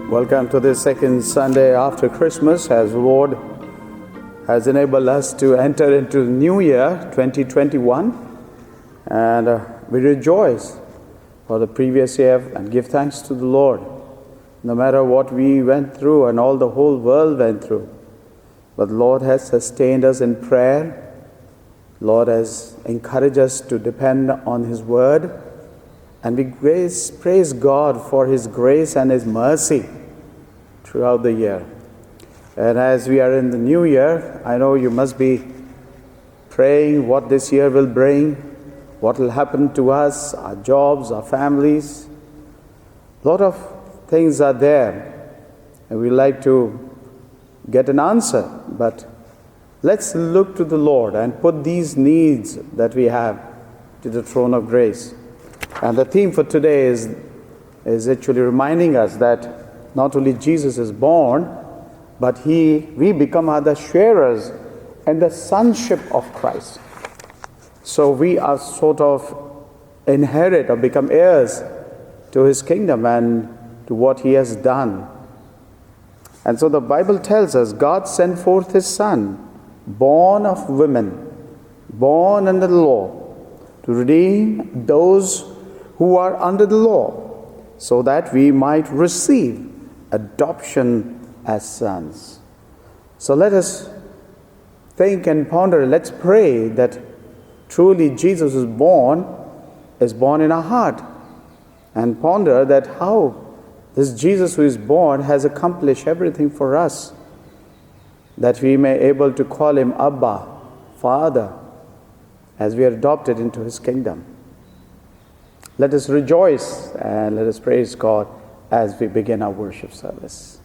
Welcome to this second Sunday after Christmas, as the Lord has enabled us to enter into the new year 2021, and we rejoice for the previous year and give thanks to the Lord, no matter what we went through and all the whole world went through. But the Lord has sustained us in prayer. Lord has encouraged us to depend on His Word, and we praise God for His grace and His mercy throughout the year. And as we are in the new year, I know you must be praying what this year will bring, what will happen to us, our jobs, our families. A lot of things are there, and we like to get an answer. But let's look to the Lord and put these needs that we have to the throne of grace. And the theme for today is actually reminding us that not only Jesus is born, but we become other sharers in the sonship of Christ. So we are sort of inherit or become heirs to His kingdom and to what He has done. And so the Bible tells us God sent forth His Son, born of women, born under the law, to redeem those who are under the law, so that we might receive adoption as sons. So let us think and ponder. Let's pray that truly Jesus is born in our heart, and ponder that how this Jesus who is born has accomplished everything for us, that we may able to call Him Abba, Father, as we are adopted into His kingdom. Let us rejoice and let us praise God as we begin our worship service.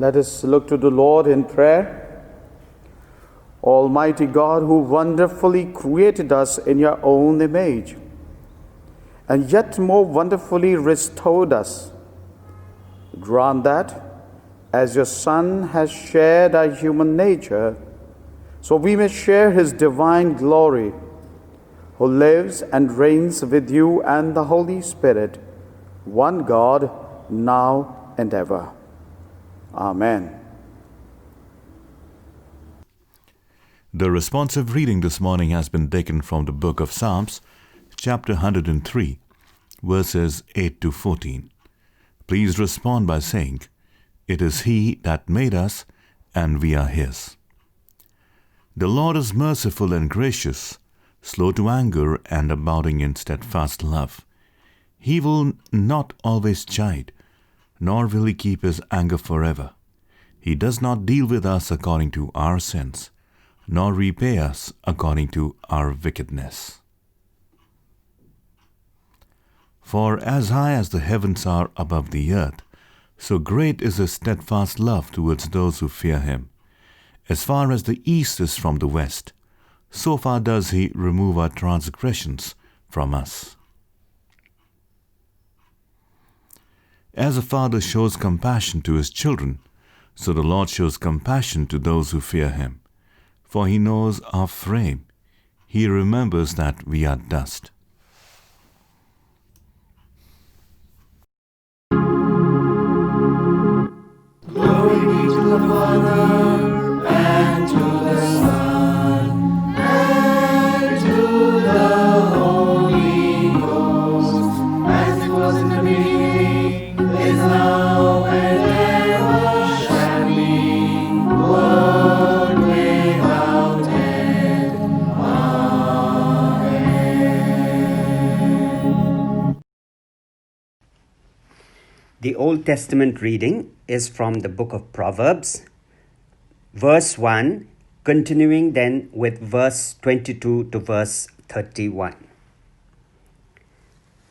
Let us look to the Lord in prayer. Almighty God, who wonderfully created us in your own image, and yet more wonderfully restored us, grant that, as your Son has shared our human nature, so we may share His divine glory, who lives and reigns with you and the Holy Spirit, one God, now and ever. Amen. The responsive reading this morning has been taken from the book of Psalms, chapter 103, verses 8 to 14. Please respond by saying, "It is He that made us, and we are His." The Lord is merciful and gracious, slow to anger and abounding in steadfast love. He will not always chide, nor will He keep His anger forever. He does not deal with us according to our sins, nor repay us according to our wickedness. For as high as the heavens are above the earth, so great is His steadfast love towards those who fear Him. As far as the east is from the west, so far does He remove our transgressions from us. As a father shows compassion to his children, so the Lord shows compassion to those who fear Him. For He knows our frame. He remembers that we are dust. Glory be to the Father, and to the Son, and to the Holy Ghost, as it was in the beginning, is now, and ever shall be, world without end. Amen. The Old Testament reading is from the book of Proverbs, verse 1, continuing then with verse 22 to verse 31.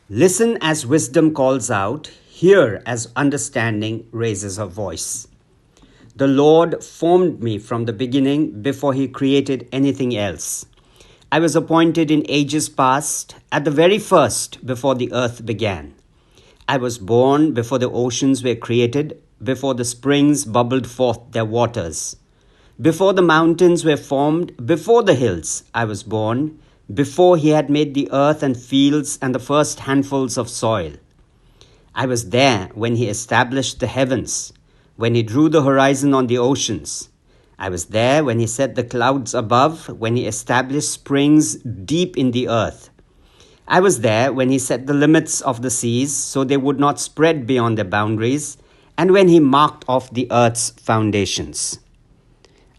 Listen as wisdom calls out, hear as understanding raises her voice. The Lord formed me from the beginning before He created anything else. I was appointed in ages past, at the very first, before the earth began. I was born before the oceans were created, before the springs bubbled forth their waters. Before the mountains were formed, before the hills, I was born, before He had made the earth and fields and the first handfuls of soil. I was there when He established the heavens, when He drew the horizon on the oceans. I was there when He set the clouds above, when He established springs deep in the earth. I was there when He set the limits of the seas so they would not spread beyond their boundaries, and when He marked off the earth's foundations.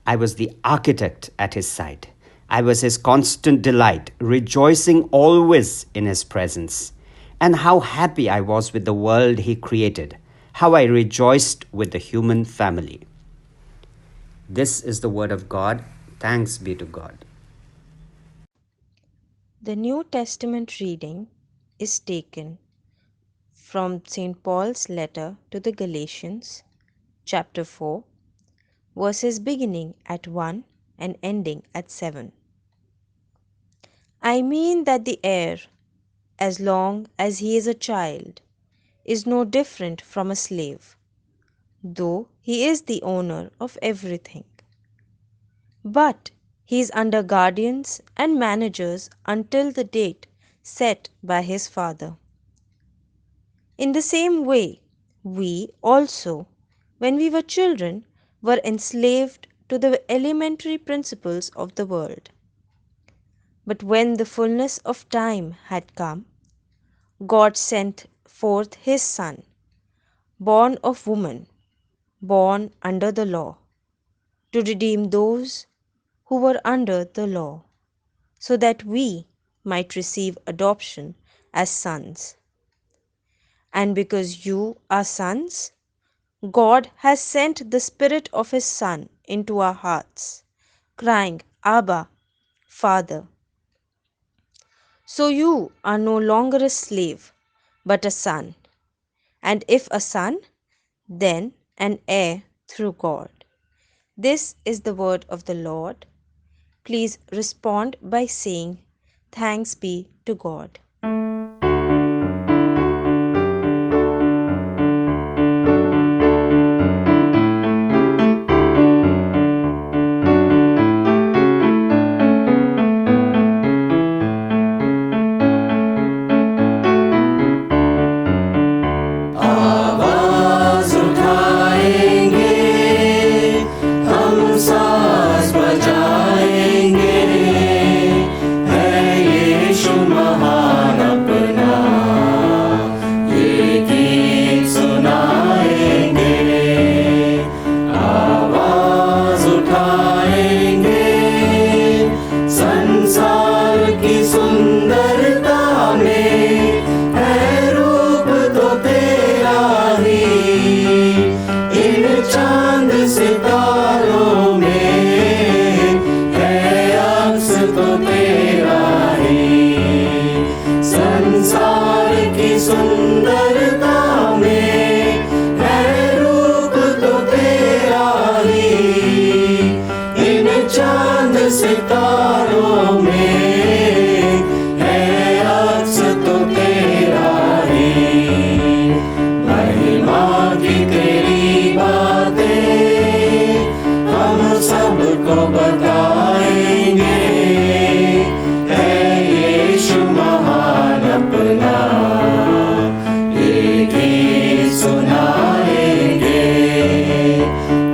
I was the architect at His side. I was His constant delight, rejoicing always in His presence. And how happy I was with the world He created, how I rejoiced with the human family. This is the word of God. Thanks be to God. The New Testament reading is taken from St. Paul's letter to the Galatians, chapter 4, verses beginning at 1 and ending at 7. I mean that the heir, as long as he is a child, is no different from a slave, though he is the owner of everything. But he is under guardians and managers until the date set by his father. In the same way, we also, when we were children, were enslaved to the elementary principles of the world. But when the fullness of time had come, God sent forth His Son, born of woman, born under the law, to redeem those who were under the law, so that we might receive adoption as sons. And because you are sons, God has sent the Spirit of His Son into our hearts, crying, Abba, Father. So you are no longer a slave, but a son. And if a son, then an heir through God. This is the word of the Lord. Please respond by saying, Thanks be to God. तो तेरा ही, संसार की सुंदरता में है रूप तो तेरा ही, इन चांद सितारों में है अक्स तो तेरा ही। महिमा की तेरी बातें हम सबको बताएंगे, है यीशु महान अपना ये गीत सुनाएंगे,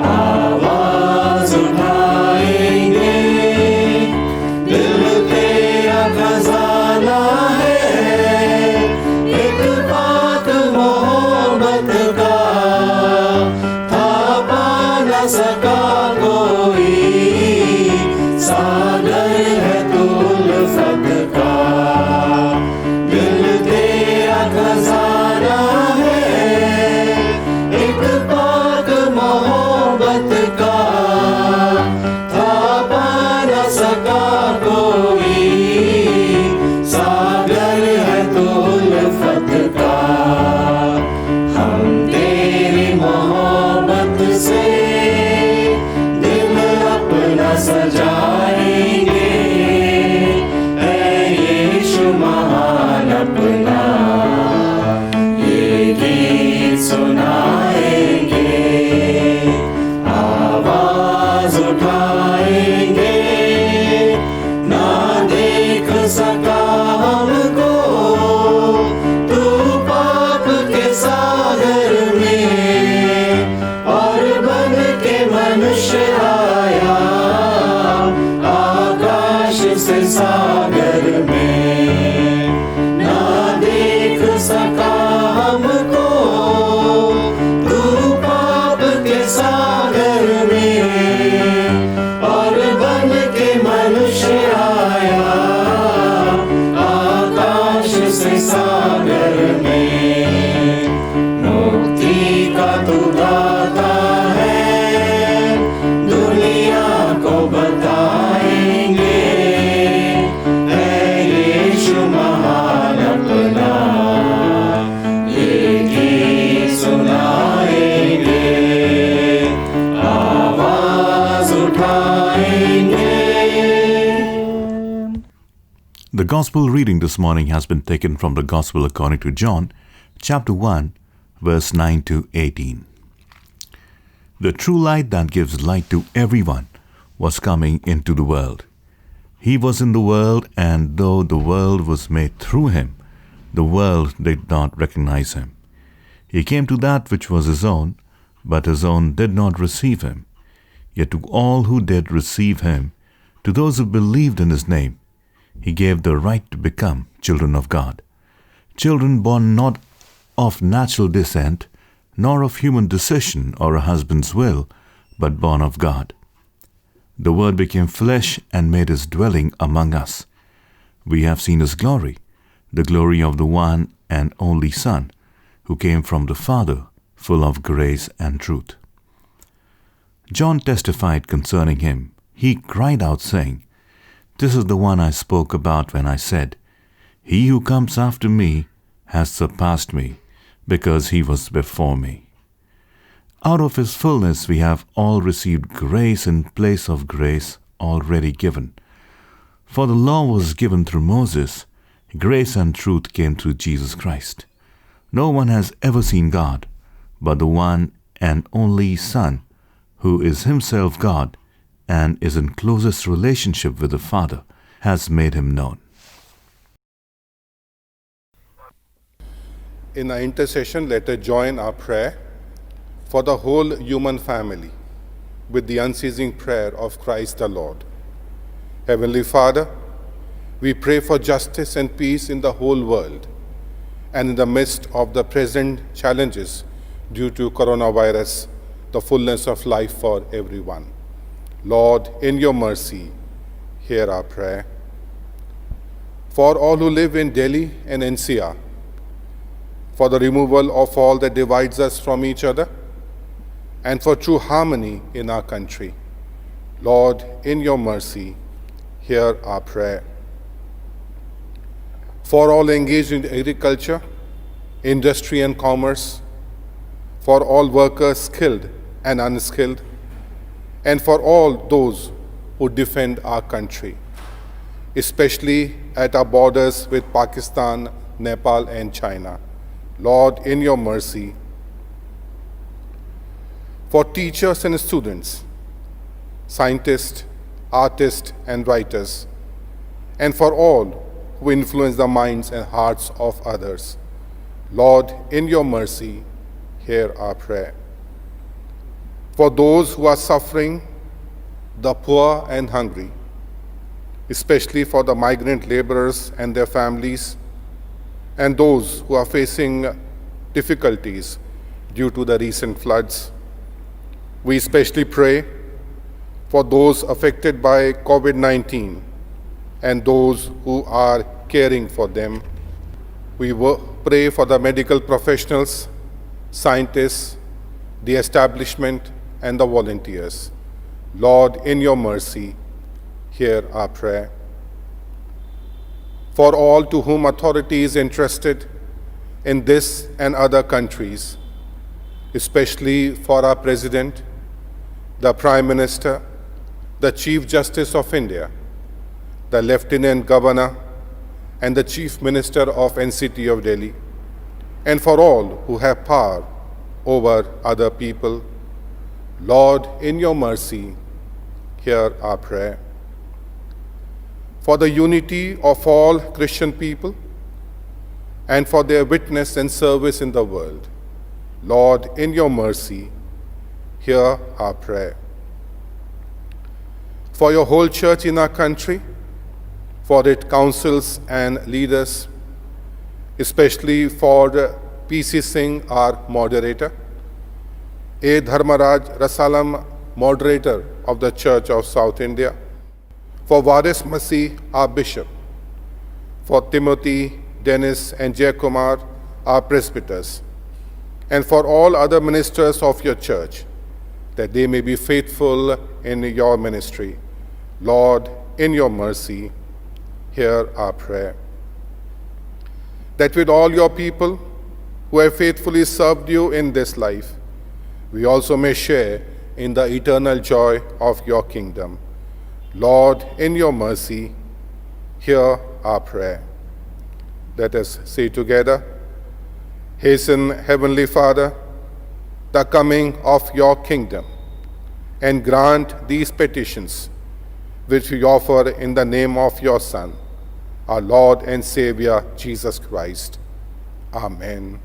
आवाज उठाएंगे, दिल तेरा खजाना है, एक पाक मोहब्बत का था पा न सका कोई, सागर है तू उल्फत का, दिल तेरा खजाना है, एक पाक मोहब्बत का था पा न सका कोई, सागर है तू उल्फत का। हम तेरी मोहब्बत से दिल अपना सजाएंगे, ऐ यीशु महान अपना ये गीत सुनाएंगे, आवाज उठाएंगे, ना देख सका हमको तू पाप के सागर में, और बन के मनुष्य आया आकाश से सागर में, ना देख सका हमको तू पाप के सागर में, और बन के मनुष्य आया आकाश से सागर में। मुक्ति का तू दाता है, दुनिया को बताएंगे, है यीशु महान अपना ये गीत सुनाएंगे, आवाज उठाएंगे। The Gospel reading this morning has been taken from the Gospel according to John, chapter 1, verse 9 to 18. The true light that gives light to everyone was coming into the world. He was in the world, and though the world was made through him, the world did not recognize him. He came to that which was his own, but his own did not receive him. Yet to all who did receive him, to those who believed in his name, he gave the right to become children of God. Children born not of natural descent, nor of human decision or a husband's will, but born of God. The Word became flesh and made his dwelling among us. We have seen his glory, the glory of the one and only Son, who came from the Father, full of grace and truth. John testified concerning him. He cried out, saying, "This is the one I spoke about when I said, 'He who comes after me has surpassed me, because he was before me.'" Out of his fullness we have all received grace in place of grace already given. For the law was given through Moses, grace and truth came through Jesus Christ. No one has ever seen God, but the one and only Son, who is himself God and is in closest relationship with the Father, has made him known. In our intercession, let us join our prayer for the whole human family with the unceasing prayer of Christ the Lord. Heavenly Father, we pray for justice and peace in the whole world and in the midst of the present challenges due to coronavirus, the fullness of life for everyone. Lord, in your mercy, hear our prayer. For all who live in Delhi and NCR, for the removal of all that divides us from each other, and for true harmony in our country. Lord, in your mercy, hear our prayer. For all engaged in agriculture, industry and commerce, for all workers skilled and unskilled, and for all those who defend our country, especially at our borders with Pakistan, Nepal, and China. Lord, in your mercy. For teachers and students, scientists, artists, and writers, and for all who influence the minds and hearts of others. Lord, in your mercy, hear our prayer. For those who are suffering, the poor and hungry, especially for the migrant laborers and their families, and those who are facing difficulties due to the recent floods. We especially pray for those affected by COVID-19 and those who are caring for them. We pray for the medical professionals, scientists, the establishment, and the volunteers. Lord, in your mercy, hear our prayer. For all to whom authority is entrusted in this and other countries, especially for our President, the Prime Minister, the Chief Justice of India, the Lieutenant Governor, and the Chief Minister of NCT of Delhi, and for all who have power over other people. Lord, in your mercy, hear our prayer. For the unity of all Christian people and for their witness and service in the world, Lord, in your mercy, hear our prayer. For your whole church in our country, for its councils and leaders, especially for P.C. Singh, our moderator, A. Dharmaraj Rasalam, moderator of the Church of South India, for Varis Masih, our bishop, for Timothy, Dennis, and Jayakumar, our presbyters, and for all other ministers of your church, that they may be faithful in your ministry. Lord, in your mercy, hear our prayer. That with all your people who have faithfully served you in this life, we also may share in the eternal joy of your kingdom. Lord, in your mercy, hear our prayer. Let us say together, hasten, Heavenly Father, the coming of your kingdom, and grant these petitions which we offer in the name of your Son, our Lord and Savior, Jesus Christ. Amen.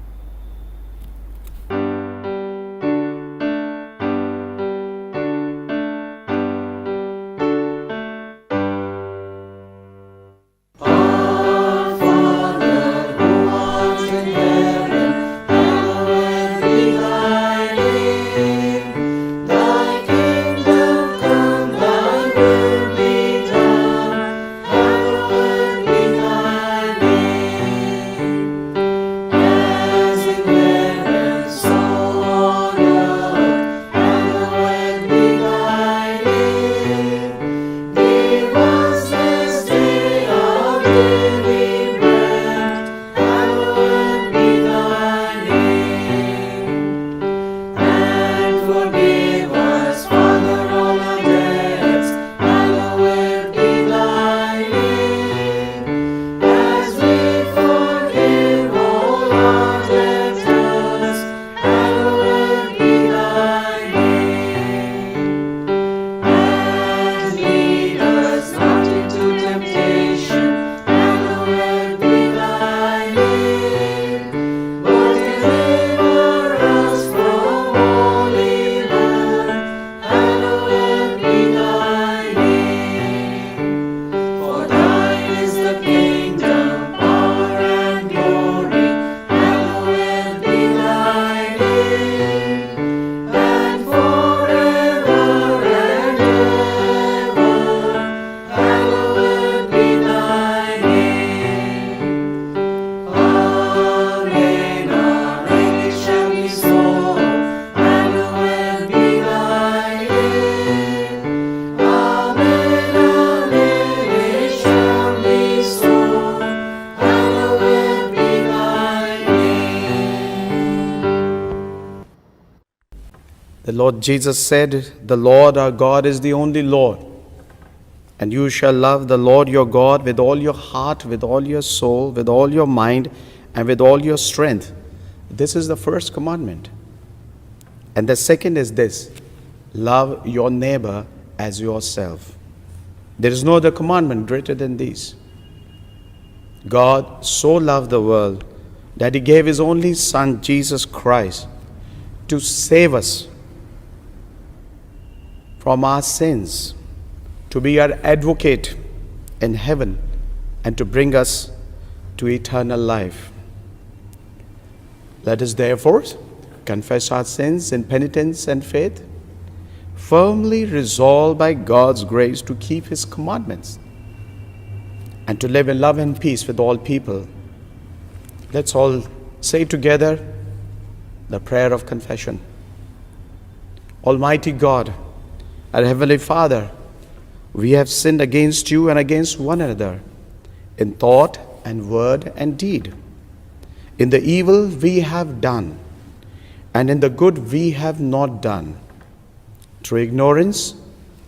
The Lord Jesus said, "The Lord our God is the only Lord. And you shall love the Lord your God with all your heart, with all your soul, with all your mind, and with all your strength." This is the first commandment. And the second is this: love your neighbor as yourself. There is no other commandment greater than these. God so loved the world that he gave his only Son, Jesus Christ, to save us from our sins, to be our advocate in heaven, and to bring us to eternal life. Let us therefore confess our sins in penitence and faith, firmly resolved by God's grace to keep his commandments and to live in love and peace with all people. Let's all say together the prayer of confession. Almighty God, our Heavenly Father, we have sinned against you and against one another in thought and word and deed, in the evil we have done and in the good we have not done, through ignorance,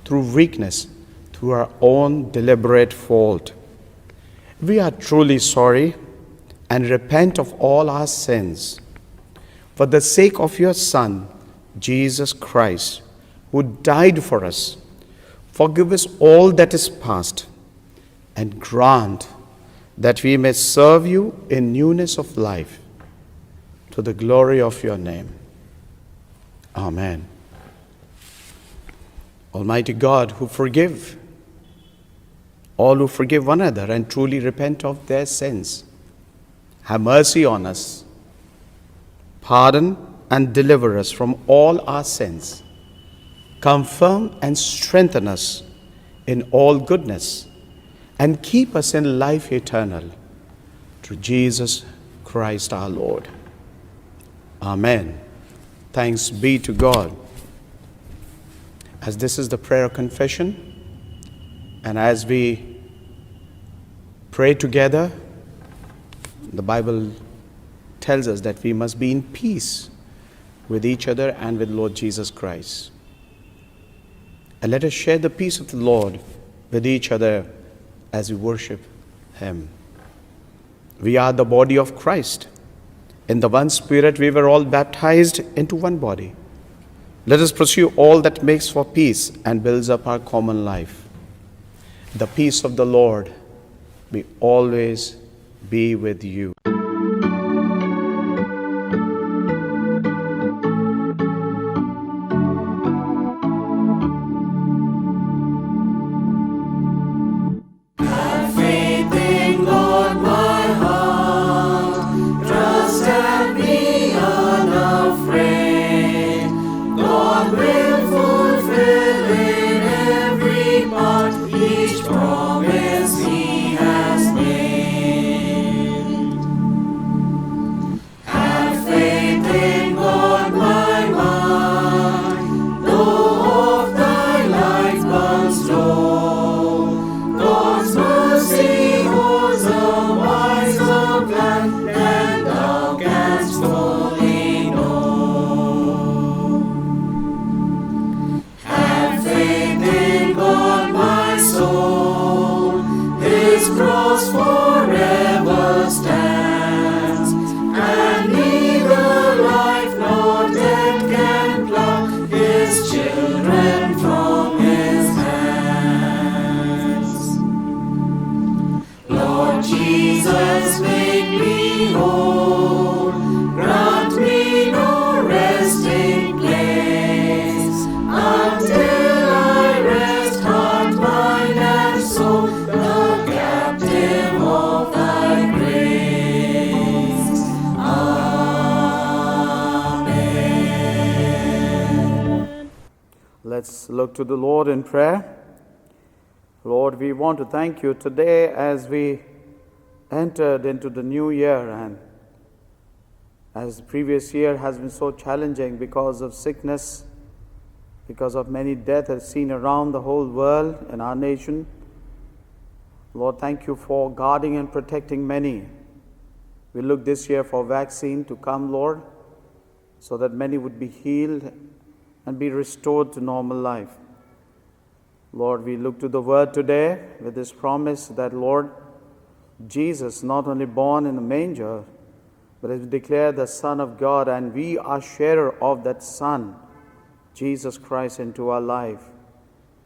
through weakness, through our own deliberate fault. We are truly sorry and repent of all our sins. For the sake of your Son, Jesus Christ, who died for us, forgive us all that is past, and grant that we may serve you in newness of life, to the glory of your name. Amen. Almighty God, who forgive all who forgive one another and truly repent of their sins, have mercy on us, pardon and deliver us from all our sins, confirm and strengthen us in all goodness, and keep us in life eternal, through Jesus Christ our Lord. Amen. Thanks be to God. As this is the prayer of confession, and as we pray together, the Bible tells us that we must be in peace with each other and with Lord Jesus Christ. And let us share the peace of the Lord with each other as we worship him. We are the body of Christ. In the one Spirit we were all baptized into one body. Let us pursue all that makes for peace and builds up our common life. The peace of the Lord be always be with you. Faith in God, my heart, trust and be unafraid. God will fulfill in every part each promise he has made. Have faith in God, my mind, though of thy life burns low. God's mercy holds a wiser plan than thou canst fully know. Have faith in God, my soul, his cross forever stands, and neither life nor death can pluck his children from his hands. Lord Jesus, make me whole, grant me no resting place, until I rest heart, mind, and soul, the captive of thy grace. Amen. Let's look to the Lord in prayer. Lord, we want to thank you today as we entered into the new year, and as the previous year has been so challenging because of sickness, because of many deaths seen around the whole world and our nation. Lord, thank you for guarding and protecting many. We look this year for vaccine to come, Lord, so that many would be healed and be restored to normal life. Lord, we look to the Word today with this promise that, Lord, Jesus, not only born in a manger, but is declared the Son of God, and we are sharer of that Son, Jesus Christ, into our life.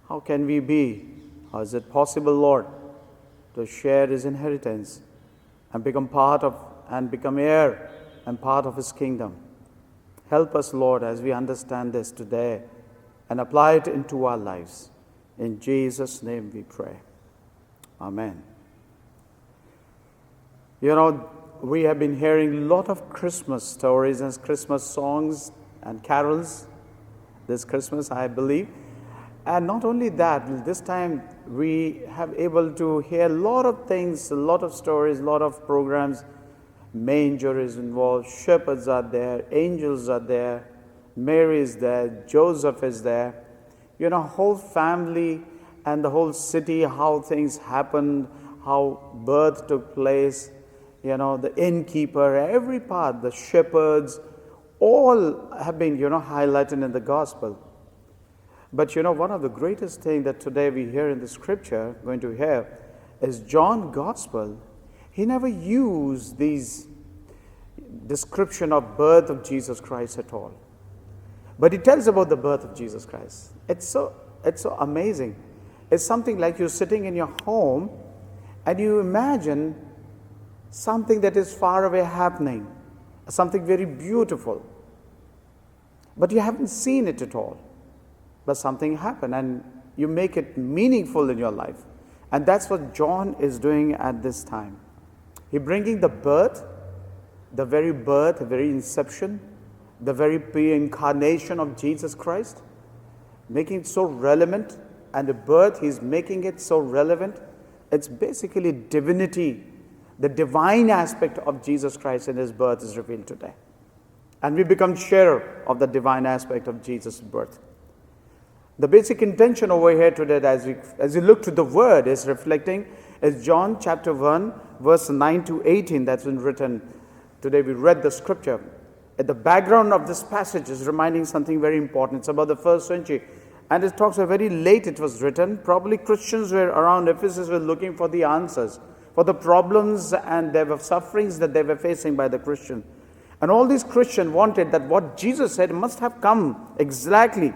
How can we be? How is it possible, Lord, to share His inheritance and become part of and become heir and part of His kingdom? Help us, Lord, as we understand this today and apply it into our lives. In Jesus' name we pray. Amen. You know, we have been hearing a lot of Christmas stories and Christmas songs and carols this Christmas, I believe. And not only that, this time we have able to hear a lot of things, a lot of stories, a lot of programs. Manger is involved, shepherds are there, angels are there, Mary is there, Joseph is there. You know, whole family and the whole city, how things happened, how birth took place, you know, the innkeeper, every part, the shepherds, all have been, highlighted in the gospel. But, one of the greatest things that today we hear in the scripture, going to hear, is John's gospel. He never used these description of birth of Jesus Christ at all. But he tells about the birth of Jesus Christ. It's so amazing. It's something like you're sitting in your home and you imagine something that is far away happening, something very beautiful. But you haven't seen it at all. But something happened and you make it meaningful in your life. And that's what John is doing at this time. He's bringing the very inception, the very pre-incarnation of Jesus Christ, making it so relevant, and the birth, he's making it so relevant. It's basically divinity, the divine aspect of Jesus Christ in his birth is revealed today. And we become sharer of the divine aspect of Jesus' birth. The basic intention over here today, as we look to the word, is reflecting, is John chapter 1, verse 9 to 18, that's been written. Today we read the scripture. At the background of this passage is reminding something very important. It's about the first century. And it talks about very late it was written. Probably Christians were around Ephesus were looking for the answers, for the problems and there were sufferings that they were facing by the Christian. And all these Christians wanted that what Jesus said must have come exactly.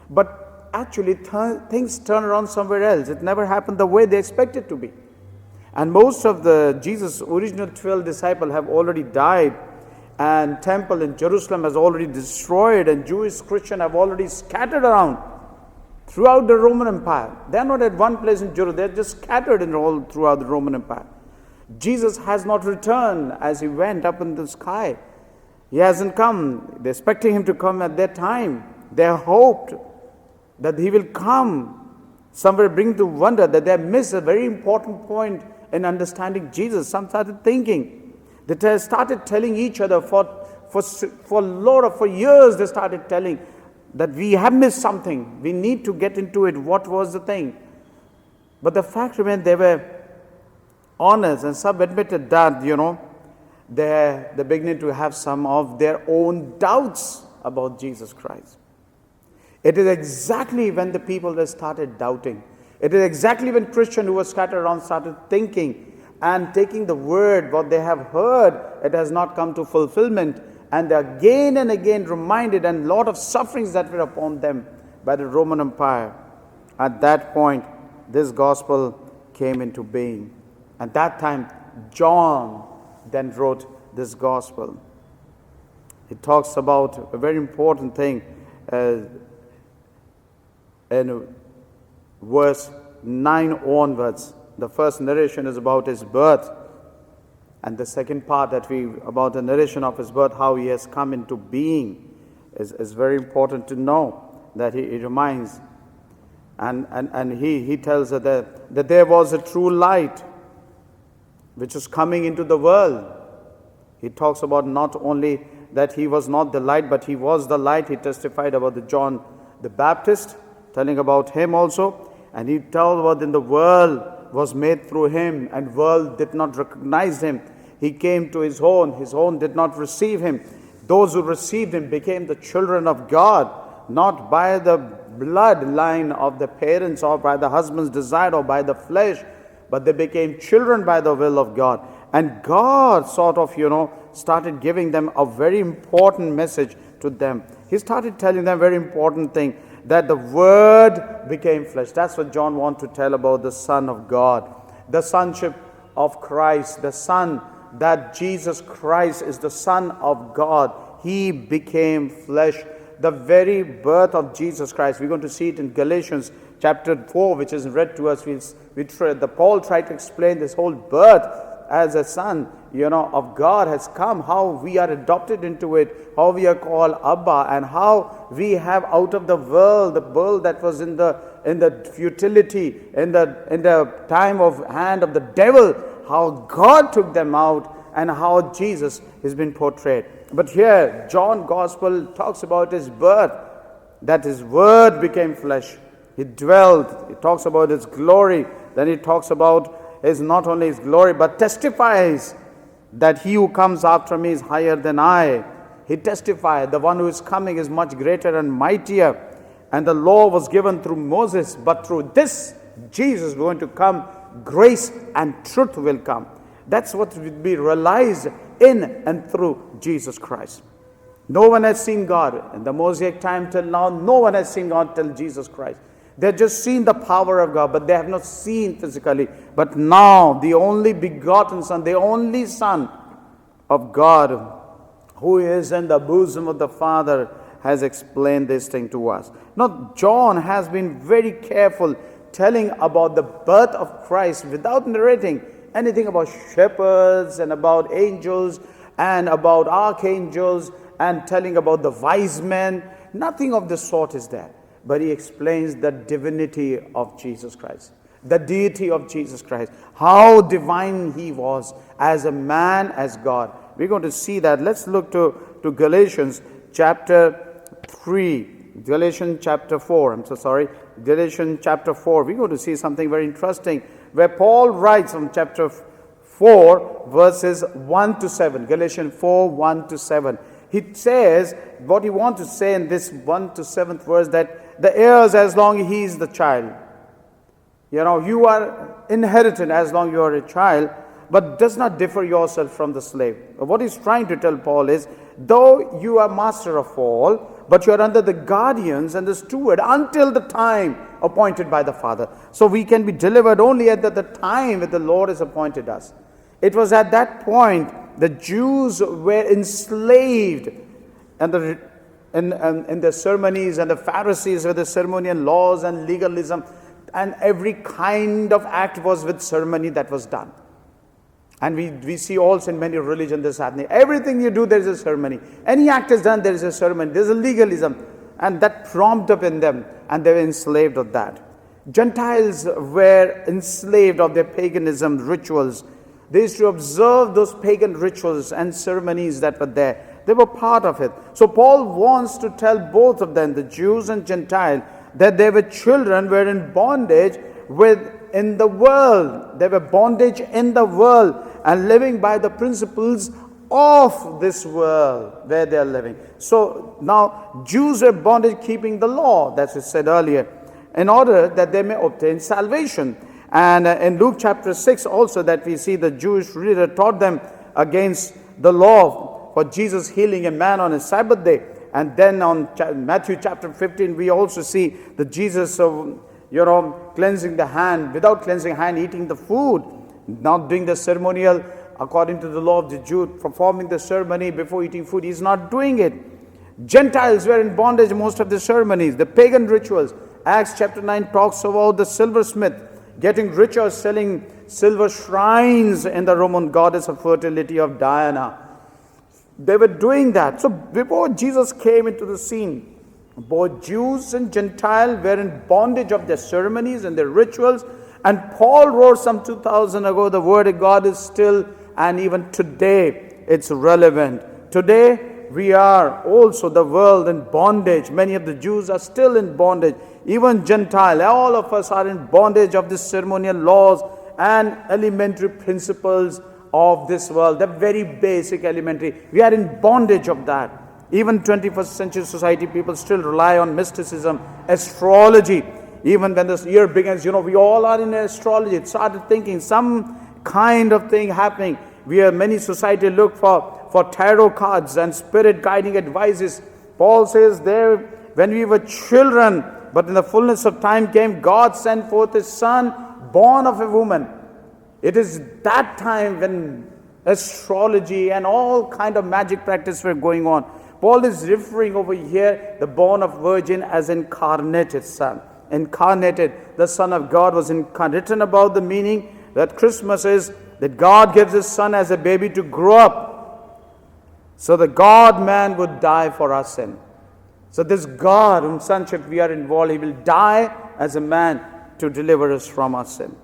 But actually things turn around somewhere else. It never happened the way they expected to be. And most of the Jesus' original 12 disciples have already died, and temple in Jerusalem has already destroyed, and Jewish Christians have already scattered around throughout the Roman Empire. They're not at one place in Jerusalem, they're just scattered in all throughout the Roman Empire. Jesus has not returned as he went up in the sky. He hasn't come. They're expecting him to come at that time. They hoped that he will come somewhere, bring to wonder that they missed a very important point in understanding Jesus. Some started thinking. They started telling each other for years they started telling that we have missed something. We need to get into it. What was the thing? But the fact remained they were honest, and some admitted that, they're beginning to have some of their own doubts about Jesus Christ. It is exactly when the people were started doubting. It is exactly when Christians who were scattered around started thinking and taking the word, what they have heard, it has not come to fulfillment. And they are again and again reminded, and a lot of sufferings that were upon them by the Roman Empire. At that point, this gospel came into being. At that time, John then wrote this gospel. It talks about a very important thing in verse 9 onwards. The first narration is about his birth. And the second part about the narration of his birth, how he has come into being, is very important to know. That he reminds. And he tells her that there was a true light which was coming into the world. He talks about not only that he was not the light, but he was the light. He testified about the John the Baptist, telling about him also. And he told about in the world was made through him, and world did not recognize him. He came to his own did not receive him. Those who received him became the children of God. not by the bloodline of the parents or by the husband's desire or by the flesh, but they became children by the will of God. And God sort of, started giving them a very important message to them. He started telling them a very important thing, that the Word became flesh. That's what John wants to tell about the Son of God. The sonship of Christ, the Son, that Jesus Christ is the Son of God. He became flesh. The very birth of Jesus Christ. We're going to see it in Galatians chapter 4, which is read to us. Paul tried to explain this whole birth as a son, of God has come, how we are adopted into it, how we are called Abba, and how we have out of the world that was in the futility, in the time of hand of the devil, how God took them out, and how Jesus has been portrayed. But here, John Gospel talks about his birth, that his Word became flesh. He dwelt. He talks about his glory. Then he talks about not only his glory, but testifies that he who comes after me is higher than I. He testified, the one who is coming is much greater and mightier. And the law was given through Moses, but through this Jesus is going to come, grace and truth will come. That's what will be realized in and through Jesus Christ. No one has seen God. In the Mosaic time till now, no one has seen God till Jesus Christ. They've just seen the power of God, but they have not seen physically. But now, the only begotten Son, the only Son of God, who is in the bosom of the Father, has explained this thing to us. Now, John has been very careful telling about the birth of Christ without narrating anything about shepherds and about angels and about archangels and telling about the wise men. Nothing of the sort is there. But he explains the divinity of Jesus Christ, the deity of Jesus Christ, how divine he was as a man, as God. We're going to see that. Let's look to Galatians chapter 3, Galatians chapter 4. Galatians chapter 4. We're going to see something very interesting where Paul writes from chapter 4, verses 1 to 7. Galatians 4, 1 to 7. He says, what he wants to say in this 1 to 7th verse, that the heirs as long as he is the child. You are inherited as long as you are a child, but does not differ yourself from the slave. What he's trying to tell Paul is, though you are master of all, but you are under the guardians and the steward until the time appointed by the Father. So we can be delivered only at the time that the Lord has appointed us. It was at that point the Jews were enslaved, and in the ceremonies, and the Pharisees with the ceremonial laws and legalism, and every kind of act was with ceremony that was done. And we see also in many religions this happening. Everything you do, there is a ceremony. Any act is done, there is a ceremony. There is a legalism. And that prompted up in them, and they were enslaved of that. Gentiles were enslaved of their paganism rituals. They used to observe those pagan rituals and ceremonies that were there. They were part of it. So Paul wants to tell both of them, the Jews and Gentiles, that they were children, were in bondage in the world. They were bondage in the world and living by the principles of this world where they are living. So now Jews were bondage keeping the law, that's what said earlier, in order that they may obtain salvation. And in Luke chapter 6 also that we see the Jewish reader taught them against the law for Jesus healing a man on a Sabbath day. And then on Matthew chapter 15 we also see the Jesus cleansing the hand, without cleansing hand, eating the food, not doing the ceremonial according to the law of the Jew, performing the ceremony before eating food. He's not doing it. Gentiles were in bondage most of the ceremonies, the pagan rituals. Acts chapter 9 talks about the silversmith getting richer, selling silver shrines in the Roman goddess of fertility of Diana. They were doing that. So before Jesus came into the scene, both Jews and Gentiles were in bondage of their ceremonies and their rituals. And Paul wrote some 2,000 ago, the word of God is still, and even today, it's relevant. Today, we are also the world in bondage. Many of the Jews are still in bondage. Even Gentile, all of us are in bondage of the ceremonial laws and elementary principles of this world. The very basic elementary. We are in bondage of that. Even 21st century society, people still rely on mysticism, astrology. Even when this year begins, we all are in astrology. It started thinking some kind of thing happening. Many society look for tarot cards and spirit guiding advices. Paul says there, when we were children, but in the fullness of time came, God sent forth His Son, born of a woman. It is that time when astrology and all kind of magic practice were going on. Paul is referring over here, the born of virgin, as incarnated Son. Incarnated, the Son of God was incarnated. Written about the meaning that Christmas is that God gives His Son as a baby to grow up, so the God-man would die for our sin. So this God, whom sonship we are involved, He will die as a man to deliver us from our sin.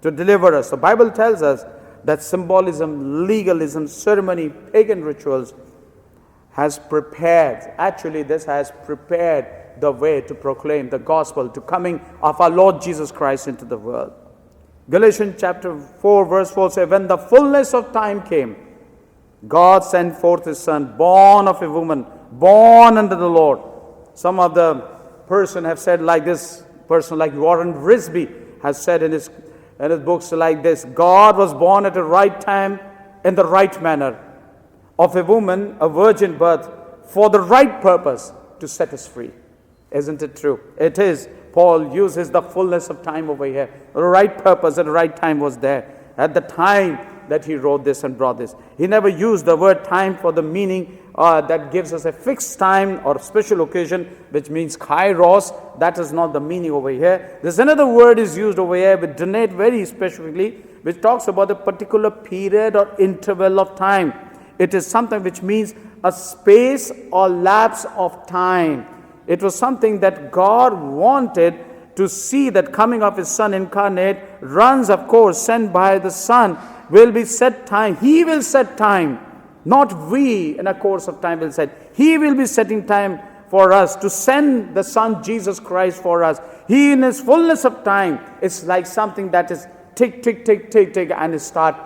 To deliver us. The Bible tells us that symbolism, legalism, ceremony, pagan rituals has prepared, actually this has prepared the way to proclaim the gospel, to coming of our Lord Jesus Christ into the world. Galatians chapter 4 verse 4 says, when the fullness of time came, God sent forth His Son, born of a woman, born under the Lord. Some of the person have said like this, person like Warren Wiersbe has said in his books like this: God was born at the right time in the right manner, of a woman, a virgin birth, for the right purpose, to set us free. Isn't it true? It is. Paul uses the fullness of time over here. The right purpose at the right time was there. At the time that he wrote this and brought this. He never used the word time for the meaning that gives us a fixed time or special occasion, which means kairos. That is not the meaning over here. There's another word is used over here with donate very specifically, which talks about a particular period or interval of time. It is something which means a space or lapse of time. It was something that God wanted to see, that coming of His Son incarnate runs, of course, sent by the Son, will be set time. He will set time. Not we in a course of time will set. He will be setting time for us to send the Son Jesus Christ for us. He in His fullness of time, it's like something that is tick, tick, tick, tick, tick, and it start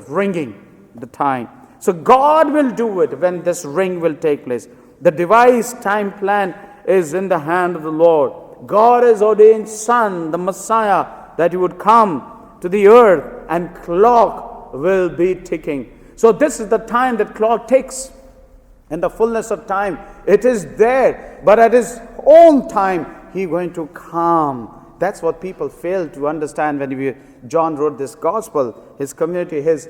ringing the time. So God will do it when this ring will take place. The devised time plan is in the hand of the Lord. God has ordained Son, the Messiah, that He would come to the earth and clock will be ticking. So this is the time that clock ticks. In the fullness of time, it is there. But at His own time, He is going to come. That's what people fail to understand when John wrote this gospel. His community, his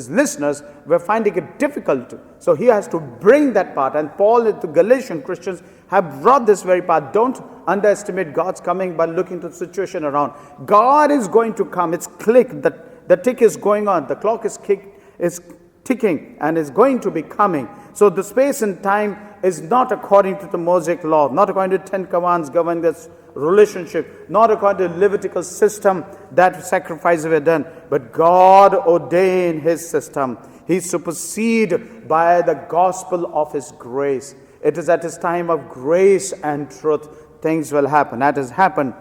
listeners were finding it difficult to. So he has to bring that part. And Paul and the Galatian Christians have brought this very part. Don't underestimate God's coming by looking to the situation around. God is going to come. It's click. The tick is going on. The clock is ticking and is going to be coming. So the space and time is not according to the Mosaic law, not according to 10 commands governing this relationship, not according to the Levitical system that sacrifices were done, but God ordained His system. He superseded by the gospel of His grace. It is at His time of grace and truth things will happen. That has happened.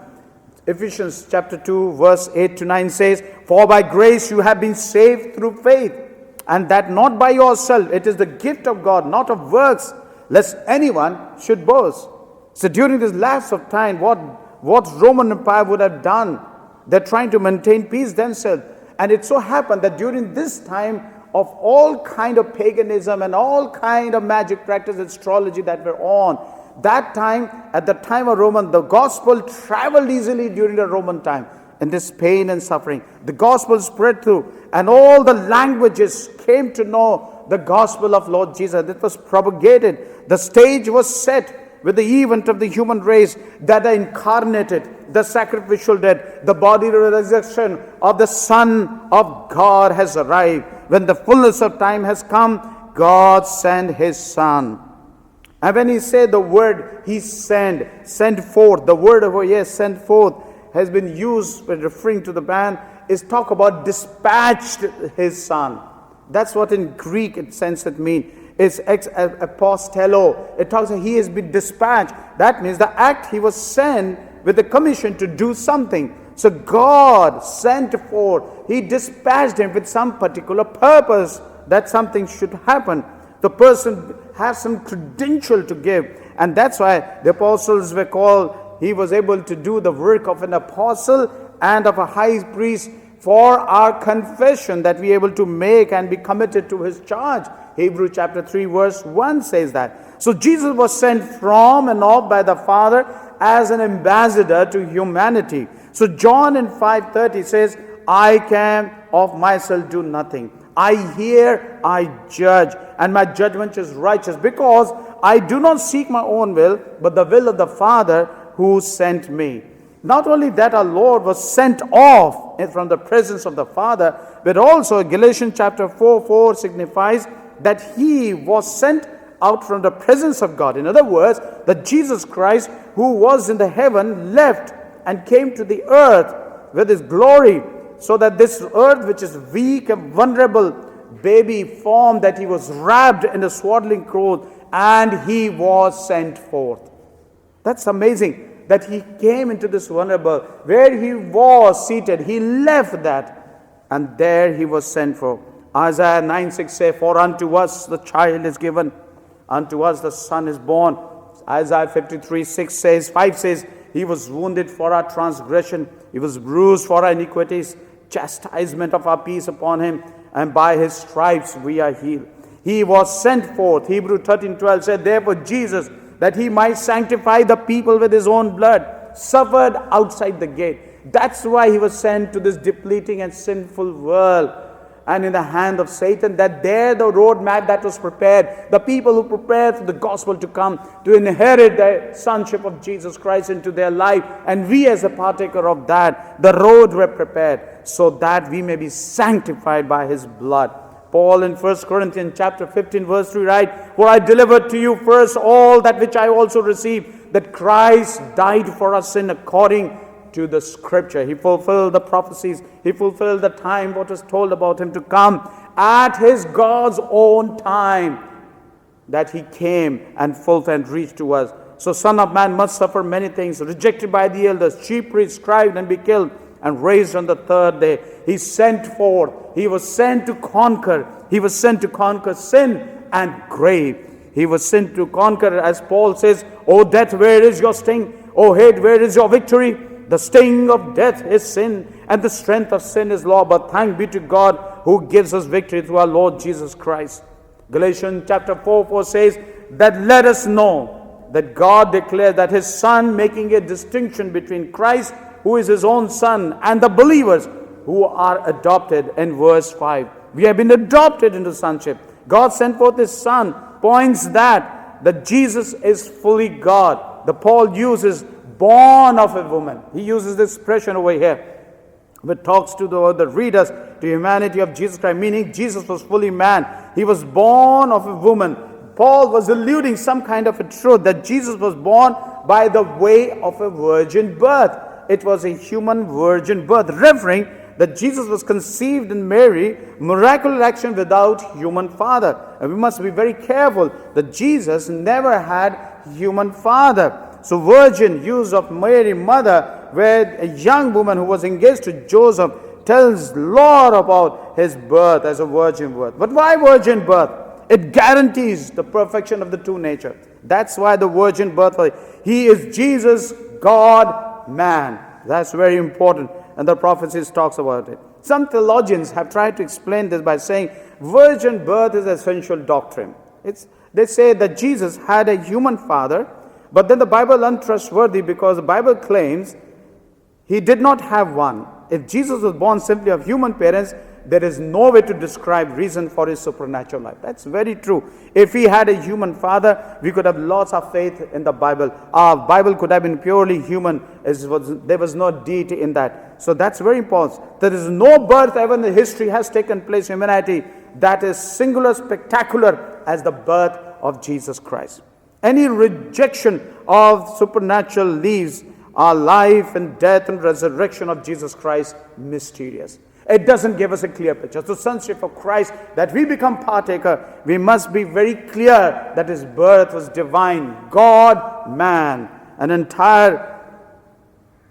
Ephesians chapter 2 verse 8 to 9 says, for by grace you have been saved through faith, and that not by yourself. It is the gift of God, not of works, lest anyone should boast. So during this lapse of time, what Roman Empire would have done, they're trying to maintain peace themselves. And it so happened that during this time of all kind of paganism and all kind of magic practice, astrology that were on, that time, at the time of Roman, the gospel traveled easily during the Roman time. And this pain and suffering, the gospel spread through, and all the languages came to know the gospel of Lord Jesus. It was propagated. The stage was set with the event of the human race that incarnated, the sacrificial death, the body resurrection of the Son of God has arrived. When the fullness of time has come, God sent His Son. And when He said the word, He sent forth, the word over here, sent forth, has been used when referring to the man, is talk about dispatched His Son. That's what in Greek sense it means. It's ex apostello. It talks about He has been dispatched. That means the act He was sent with the commission to do something. So God sent forth. He dispatched Him with some particular purpose that something should happen. The person has some credential to give. And that's why the apostles were called, he was able to do the work of an apostle and of a high priest for our confession that we are able to make and be committed to his charge. Hebrews chapter 3 verse 1 says that. So Jesus was sent from and of by the Father as an ambassador to humanity. So John in 5:30 says, I can of myself do nothing. I hear, I judge, and my judgment is righteous, because I do not seek my own will, but the will of the Father who sent me. Not only that, our Lord was sent off from the presence of the Father, but also Galatians chapter 4:4 signifies that he was sent out from the presence of God. In other words, that Jesus Christ, who was in the heaven, left and came to the earth with his glory, so that this earth, which is weak and vulnerable baby form, that he was wrapped in a swaddling cloth and he was sent forth. That's amazing that he came into this vulnerable, where he was seated, he left that, and there he was sent for. Isaiah 9:6 says, for unto us the child is given, unto us the son is born. Isaiah 53:5 says, he was wounded for our transgression, he was bruised for our iniquities, chastisement of our peace upon him, and by his stripes we are healed. He was sent forth. Hebrews 13:12 said, therefore Jesus, that he might sanctify the people with his own blood, suffered outside the gate. That's why he was sent to this depleting and sinful world, and in the hand of Satan, that there the roadmap that was prepared, the people who prepared for the gospel to come, to inherit the sonship of Jesus Christ into their life, and we as a partaker of that, the road were prepared, so that we may be sanctified by his blood. Paul in 1 Corinthians chapter 15 verse 3 write, for I delivered to you first all that which I also received, that Christ died for our sin according to the scripture. He fulfilled the prophecies. He fulfilled the time what was told about him to come at his God's own time, that he came and fulfilled and reached to us. So Son of Man must suffer many things, rejected by the elders, chief priests, scribes, and be killed, and raised on the third day. He sent forth. He was sent to conquer. He was sent to conquer sin and grave. He was sent to conquer, as Paul says, O death, where is your sting? O hate, where is your victory? The sting of death is sin, and the strength of sin is law. But thanks be to God who gives us victory through our Lord Jesus Christ. Galatians chapter 4:4 says that let us know that God declared that his Son, making a distinction between Christ, who is his own Son, and the believers who are adopted in verse 5. We have been adopted into sonship. God sent forth his Son, points that Jesus is fully God. The Paul uses born of a woman. He uses this expression over here, which talks to the readers, to humanity of Jesus Christ, meaning Jesus was fully man. He was born of a woman. Paul was alluding some kind of a truth that Jesus was born by the way of a virgin birth. It was a human virgin birth, referring that Jesus was conceived in Mary, miraculous action without human father. And we must be very careful that Jesus never had human father. So virgin, use of Mary, mother, where a young woman who was engaged to Joseph tells a lot about his birth as a virgin birth. But why virgin birth? It guarantees the perfection of the two nature. That's why the virgin birth. He is Jesus, God, man. That's very important. And the prophecies talks about it. Some theologians have tried to explain this by saying virgin birth is essential doctrine. They say that Jesus had a human father, but then the Bible is untrustworthy because the Bible claims he did not have one. If Jesus was born simply of human parents, there is no way to describe reason for his supernatural life. That's very true. If he had a human father, we could have lost our faith in the Bible. Our Bible could have been purely human. There was no deity in that. So that's very important. There is no birth ever in the history has taken place in humanity that is singular, spectacular as the birth of Jesus Christ. Any rejection of supernatural leaves our life and death and resurrection of Jesus Christ mysterious. It doesn't give us a clear picture. So sonship of Christ, that we become partaker, we must be very clear that his birth was divine. God, man, an entire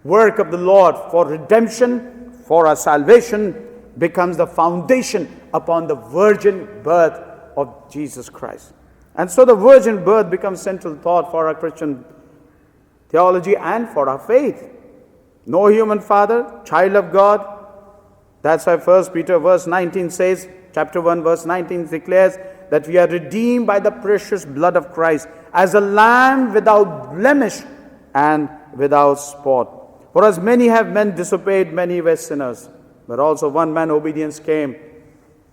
work of the Lord for redemption, for our salvation, becomes the foundation upon the virgin birth of Jesus Christ. And so the virgin birth becomes central thought for our Christian theology and for our faith. No human father, child of God. That's why 1 Peter verse 19 says, chapter 1 verse 19 declares that we are redeemed by the precious blood of Christ as a lamb without blemish and without spot. For as many have men disobeyed, many were sinners. But also one man obedience came,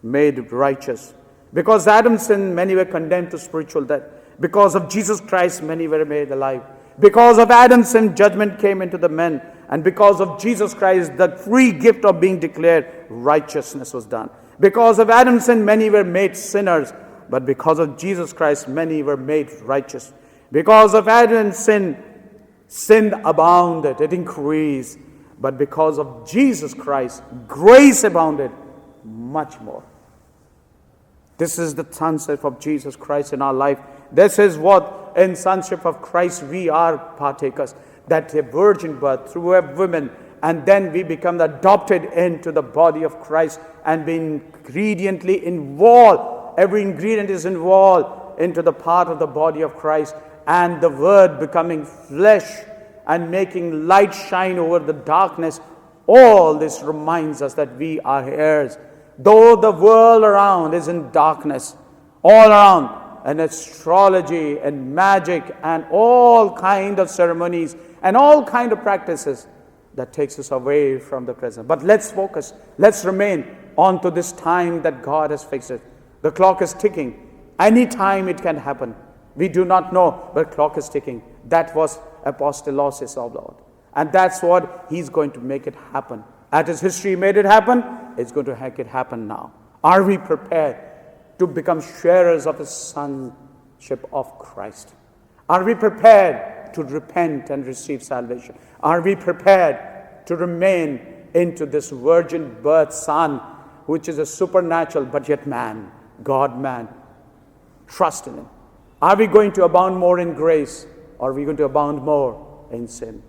made righteous. Because Adam sinned, many were condemned to spiritual death. Because of Jesus Christ, many were made alive. Because of Adam's sin, judgment came into the men. And because of Jesus Christ, the free gift of being declared righteousness was done. Because of Adam's sin, many were made sinners. But because of Jesus Christ, many were made righteous. Because of Adam's sin abounded, it increased. But because of Jesus Christ, grace abounded much more. This is the sonship of Jesus Christ in our life. This is what in sonship of Christ we are partakers. That a virgin birth through a woman, and then we become adopted into the body of Christ and being ingrediently involved. Every ingredient is involved into the part of the body of Christ, and the Word becoming flesh and making light shine over the darkness. All this reminds us that we are heirs. Though the world around is in darkness, all around, and astrology and magic and all kind of ceremonies and all kind of practices that takes us away from the present. But let's focus. Let's remain on to this time that God has fixed it. The clock is ticking. Any time it can happen. We do not know, but clock is ticking. That was apostolos of Lord. And that's what He's going to make it happen. As His history made it happen, it's going to make it happen now. Are we prepared to become sharers of the sonship of Christ? Are we prepared to repent and receive salvation? Are we prepared to remain into this virgin birth son, which is a supernatural but yet man, God-man? Trust in Him. Are we going to abound more in grace, or are we going to abound more in sin?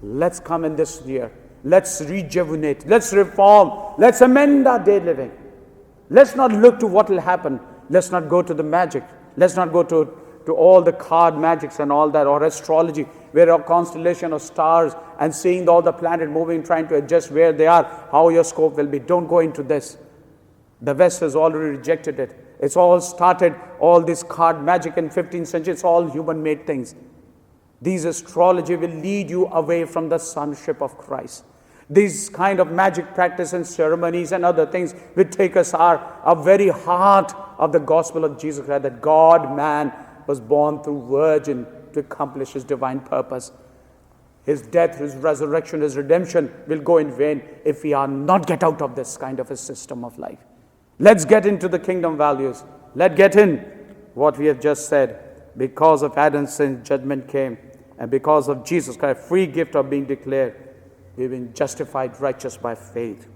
Let's come in this year. Let's rejuvenate. Let's reform. Let's amend our day living. Let's not look to what will happen. Let's not go to the magic. Let's not go to all the card magics and all that, or astrology, where a constellation of stars and seeing all the planet moving, trying to adjust where they are, how your scope will be. Don't go into this. The West has already rejected it. It's all started, all this card magic in 15th century. It's all human-made things. These astrology will lead you away from the sonship of Christ. These kind of magic practice and ceremonies and other things will take us our very heart of the gospel of Jesus Christ, that God, man, was born through virgin to accomplish His divine purpose. His death, His resurrection, His redemption will go in vain if we are not get out of this kind of a system of life. Let's get into the kingdom values. Let's get in what we have just said. Because of Adam's sin, judgment came. And because of Jesus Christ, free gift of being declared, we've been justified righteous by faith.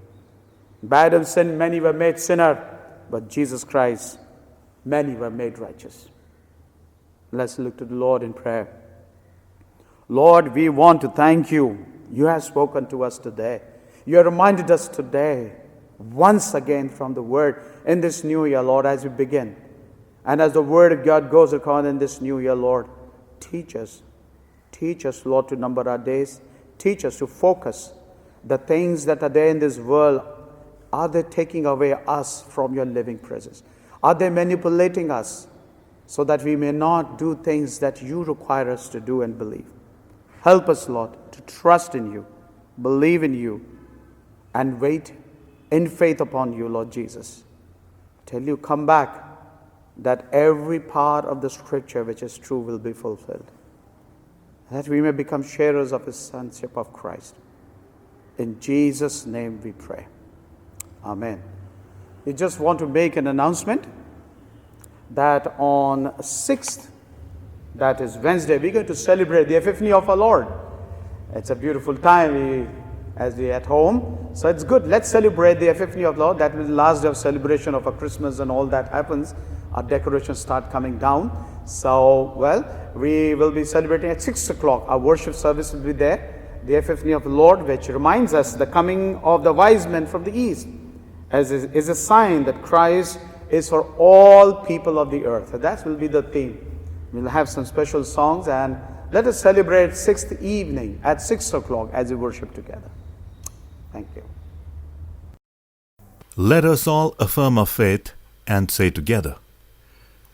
By Adam's sin, many were made sinner. But Jesus Christ, many were made righteous. Let's look to the Lord in prayer. Lord, we want to thank You. You have spoken to us today. You have reminded us today, once again from the Word, in this new year, Lord, as we begin. And as the Word of God goes upon in this new year, Lord, teach us. Teach us, Lord, to number our days. Teach us to focus. The things that are there in this world, are they taking away us from Your living presence? Are they manipulating us so that we may not do things that You require us to do and believe? Help us, Lord, to trust in You, believe in You, and wait in faith upon You, Lord Jesus, till You come back, that every part of the Scripture which is true will be fulfilled, that we may become sharers of His sonship of Christ. In Jesus' name we pray. Amen. We just want to make an announcement that on 6th, that is Wednesday, we're going to celebrate the Epiphany of our Lord. It's a beautiful time as we're at home. So it's good. Let's celebrate the Epiphany of the Lord. That will be the last day of celebration of our Christmas and all that happens. Our decorations start coming down. So, we will be celebrating at 6 o'clock. Our worship service will be there. The Epiphany of the Lord, which reminds us the coming of the wise men from the east, as is a sign that Christ is for all people of the earth. So that will be the theme. We'll have some special songs, and let us celebrate sixth evening at 6 o'clock as we worship together. Thank you. Let us all affirm our faith and say together,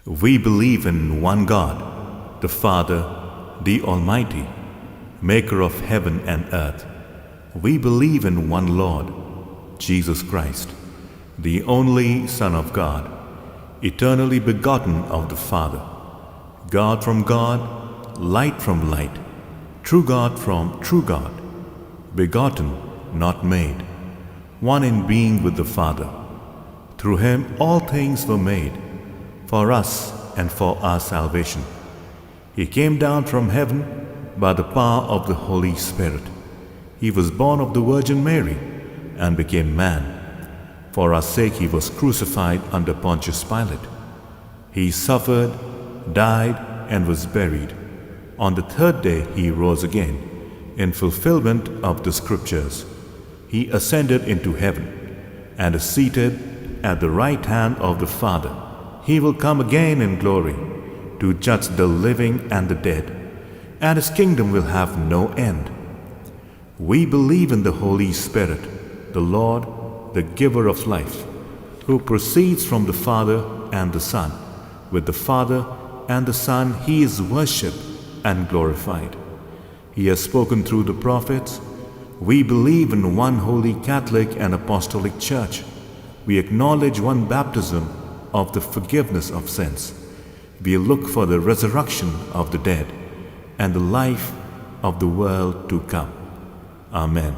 we believe in one God, the Father, the Almighty, maker of heaven and earth. We believe in one Lord, Jesus Christ, the only Son of God, eternally begotten of the Father, God from God, light from light, true God from true God, begotten, not made, one in being with the Father. Through him all things were made, for us and for our salvation. He came down from heaven by the power of the Holy Spirit. He was born of the Virgin Mary and became man. For our sake he was crucified under Pontius Pilate. He suffered, died, and was buried. On the third day he rose again, in fulfillment of the Scriptures. He ascended into heaven and is seated at the right hand of the Father. He will come again in glory to judge the living and the dead, and his kingdom will have no end. We believe in the Holy Spirit, the Lord, the giver of life, who proceeds from the Father and the Son. With the Father and the Son he is worshipped and glorified. He has spoken through the prophets. We believe in one holy Catholic and Apostolic Church. We acknowledge one baptism of the forgiveness of sins. We look for the resurrection of the dead and the life of the world to come. Amen.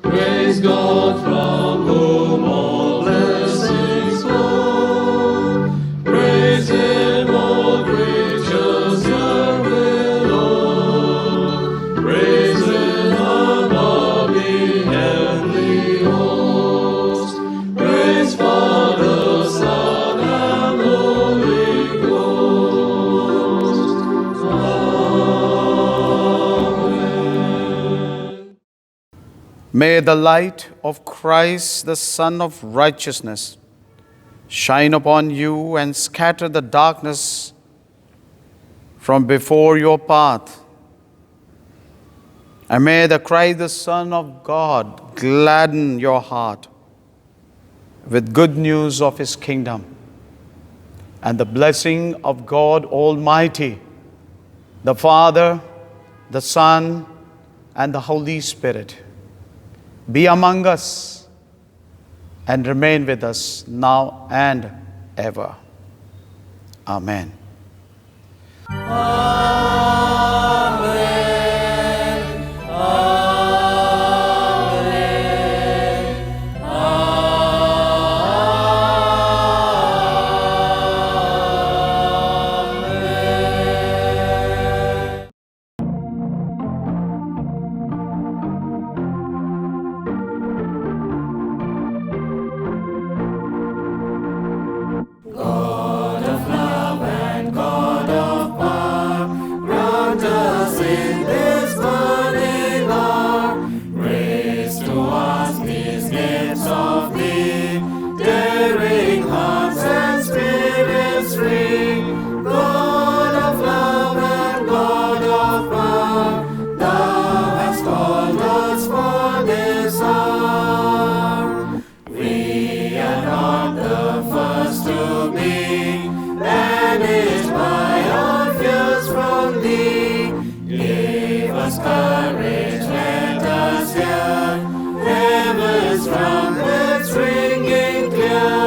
Praise God from whom all blessings flow. Praise him, all creatures here below. Praise him above the heavenly host. Praise Father, Son, and Holy Ghost. Amen. May the light of Christ, the Son of righteousness, shine upon you and scatter the darkness from before your path. And may the Christ, the Son of God, gladden your heart with good news of his kingdom. And the blessing of God Almighty, the Father, the Son, and the Holy Spirit be among us and remain with us now and ever. Amen. Trumpets ringing clear.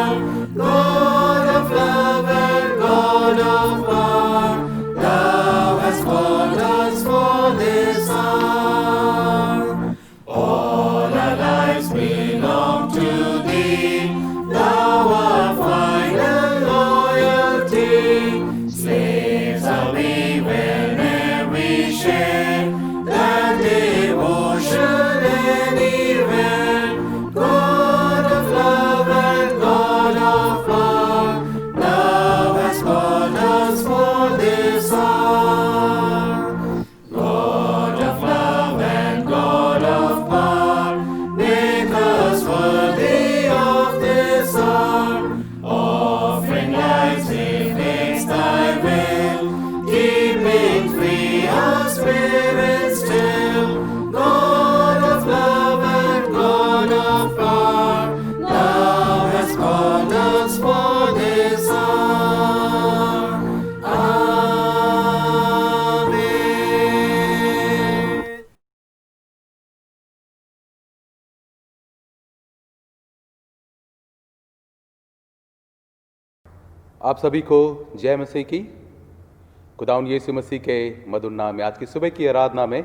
आप सभी को जय मसीह की। खुदावंद यीशु मसीह के मधुर नाम में आज की सुबह की आराधना में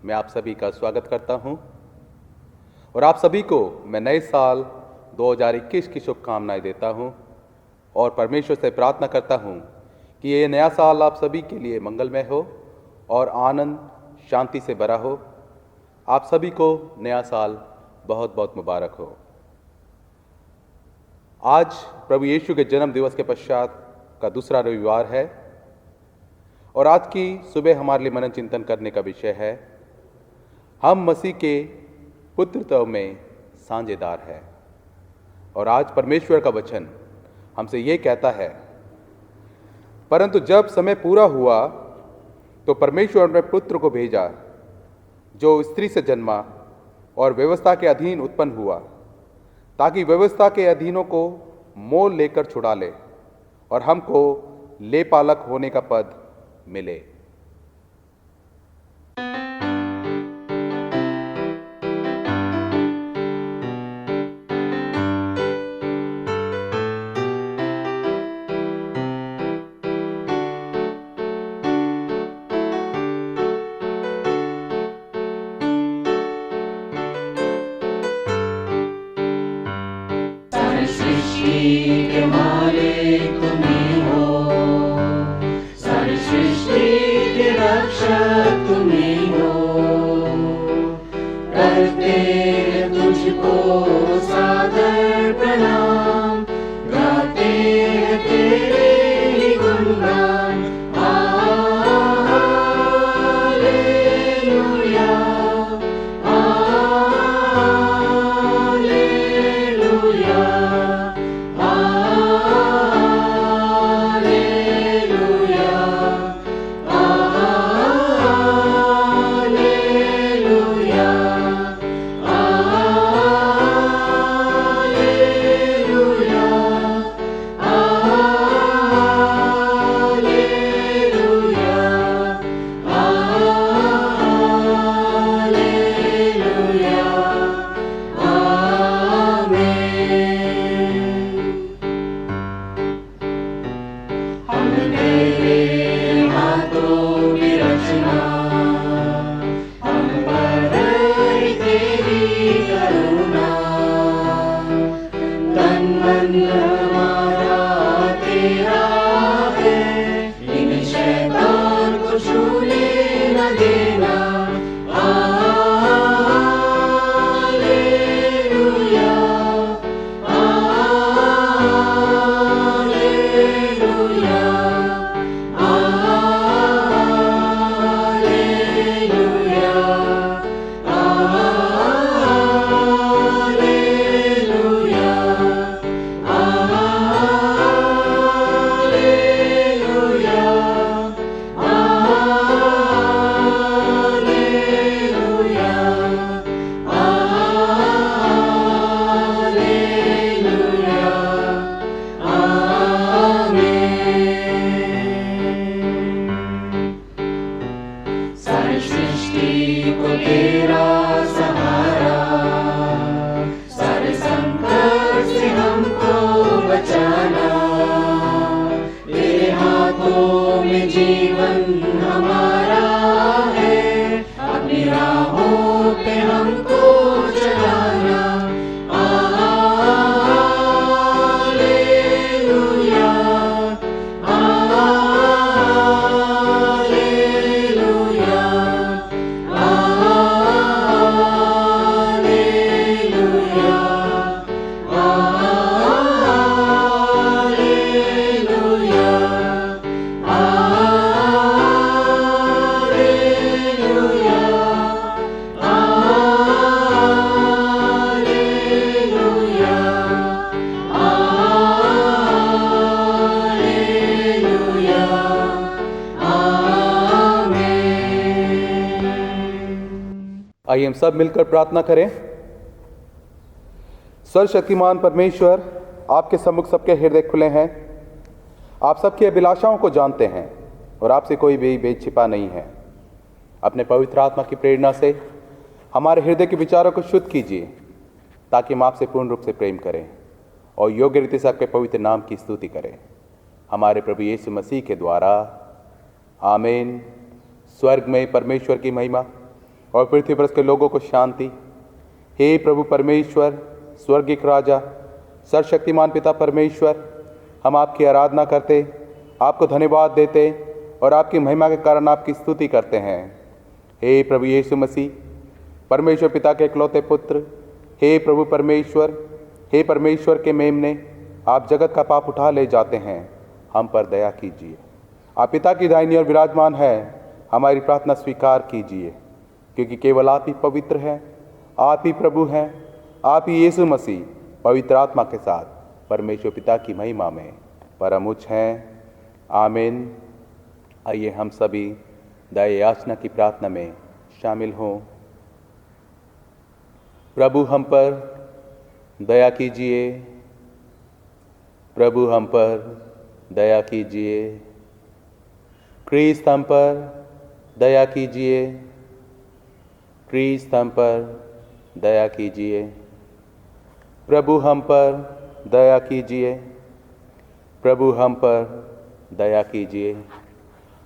मैं आप सभी का स्वागत करता हूं और आप सभी को मैं नए साल 2021 की शुभकामनाएं देता हूं और परमेश्वर से प्रार्थना करता हूं कि ये नया साल आप सभी के लिए मंगलमय हो और आनंद शांति से भरा हो। आप सभी को नया साल बहुत बहुत मुबारक हो। आज प्रभु यीशु के जन्म दिवस के पश्चात का दूसरा रविवार है और आज की सुबह हमारे लिए मनन चिंतन करने का विषय है, हम मसीह के पुत्रत्व में साझेदार हैं। और आज परमेश्वर का वचन हमसे ये कहता है, परंतु जब समय पूरा हुआ तो परमेश्वर ने पुत्र को भेजा जो स्त्री से जन्मा और व्यवस्था के अधीन उत्पन्न हुआ, ताकि व्यवस्था के अधीनों को मोल लेकर छुड़ा ले और हमको लेपालक होने का पद मिले। आइए हम सब मिलकर प्रार्थना करें। सर्वशक्तिमान परमेश्वर, आपके सम्मुख सबके हृदय खुले हैं। आप सबकी अभिलाषाओं को जानते हैं और आपसे कोई भी भेद छिपा नहीं है। अपने पवित्र आत्मा की प्रेरणा से हमारे हृदय के विचारों को शुद्ध कीजिए, ताकि हम आपसे पूर्ण रूप से प्रेम करें और योग्य रीति से आपके पवित्र नाम की स्तुति करें। हमारे प्रभु यीशु मसीह के द्वारा। आमीन। स्वर्ग में परमेश्वर की महिमा और पृथ्वी पर उसके लोगों को शांति। हे प्रभु परमेश्वर, स्वर्गिक राजा, सर्वशक्तिमान पिता परमेश्वर, हम आपकी आराधना करते, आपको धन्यवाद देते और आपकी महिमा के कारण आपकी स्तुति करते हैं। हे प्रभु यीशु मसीह, परमेश्वर पिता के इकलौते पुत्र, हे प्रभु परमेश्वर, हे परमेश्वर के मेमने, आप जगत का पाप उठा ले जाते हैं, हम पर दया कीजिए। आप पिता की दाहिनी ओर विराजमान है, हमारी प्रार्थना स्वीकार कीजिए, क्योंकि केवल आप ही पवित्र हैं, आप ही प्रभु हैं, आप ही यीशु मसीह पवित्र आत्मा के साथ परमेश्वर पिता की महिमा में परम उच्च हैं। आमीन। आइए हम सभी दया याचना की प्रार्थना में शामिल हों। प्रभु हम पर दया कीजिए, प्रभु हम पर दया कीजिए। क्रिस्त हम पर दया कीजिए, क्रिस्त हम पर दया कीजिए। प्रभु हम पर दया कीजिए, प्रभु हम पर दया कीजिए।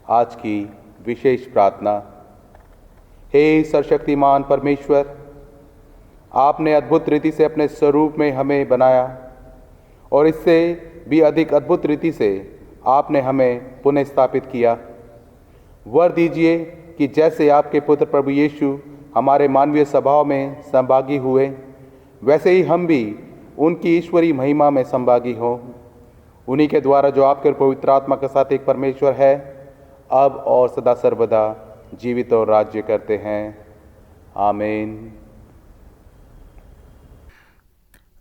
आज की विशेष प्रार्थना। हे सर्वशक्तिमान परमेश्वर, आपने अद्भुत रीति से अपने स्वरूप में हमें बनाया और इससे भी अधिक अद्भुत रीति से आपने हमें पुनः स्थापित किया। वर दीजिए कि जैसे आपके पुत्र प्रभु यीशु हमारे मानवीय स्वभाव में सहभागी हुए, वैसे ही हम भी उनकी ईश्वरीय महिमा में सहभागी हों। उन्हीं के द्वारा जो आपके पवित्र आत्मा के साथ एक परमेश्वर है, अब और सदा सर्वदा जीवित और राज्य करते हैं। आमीन।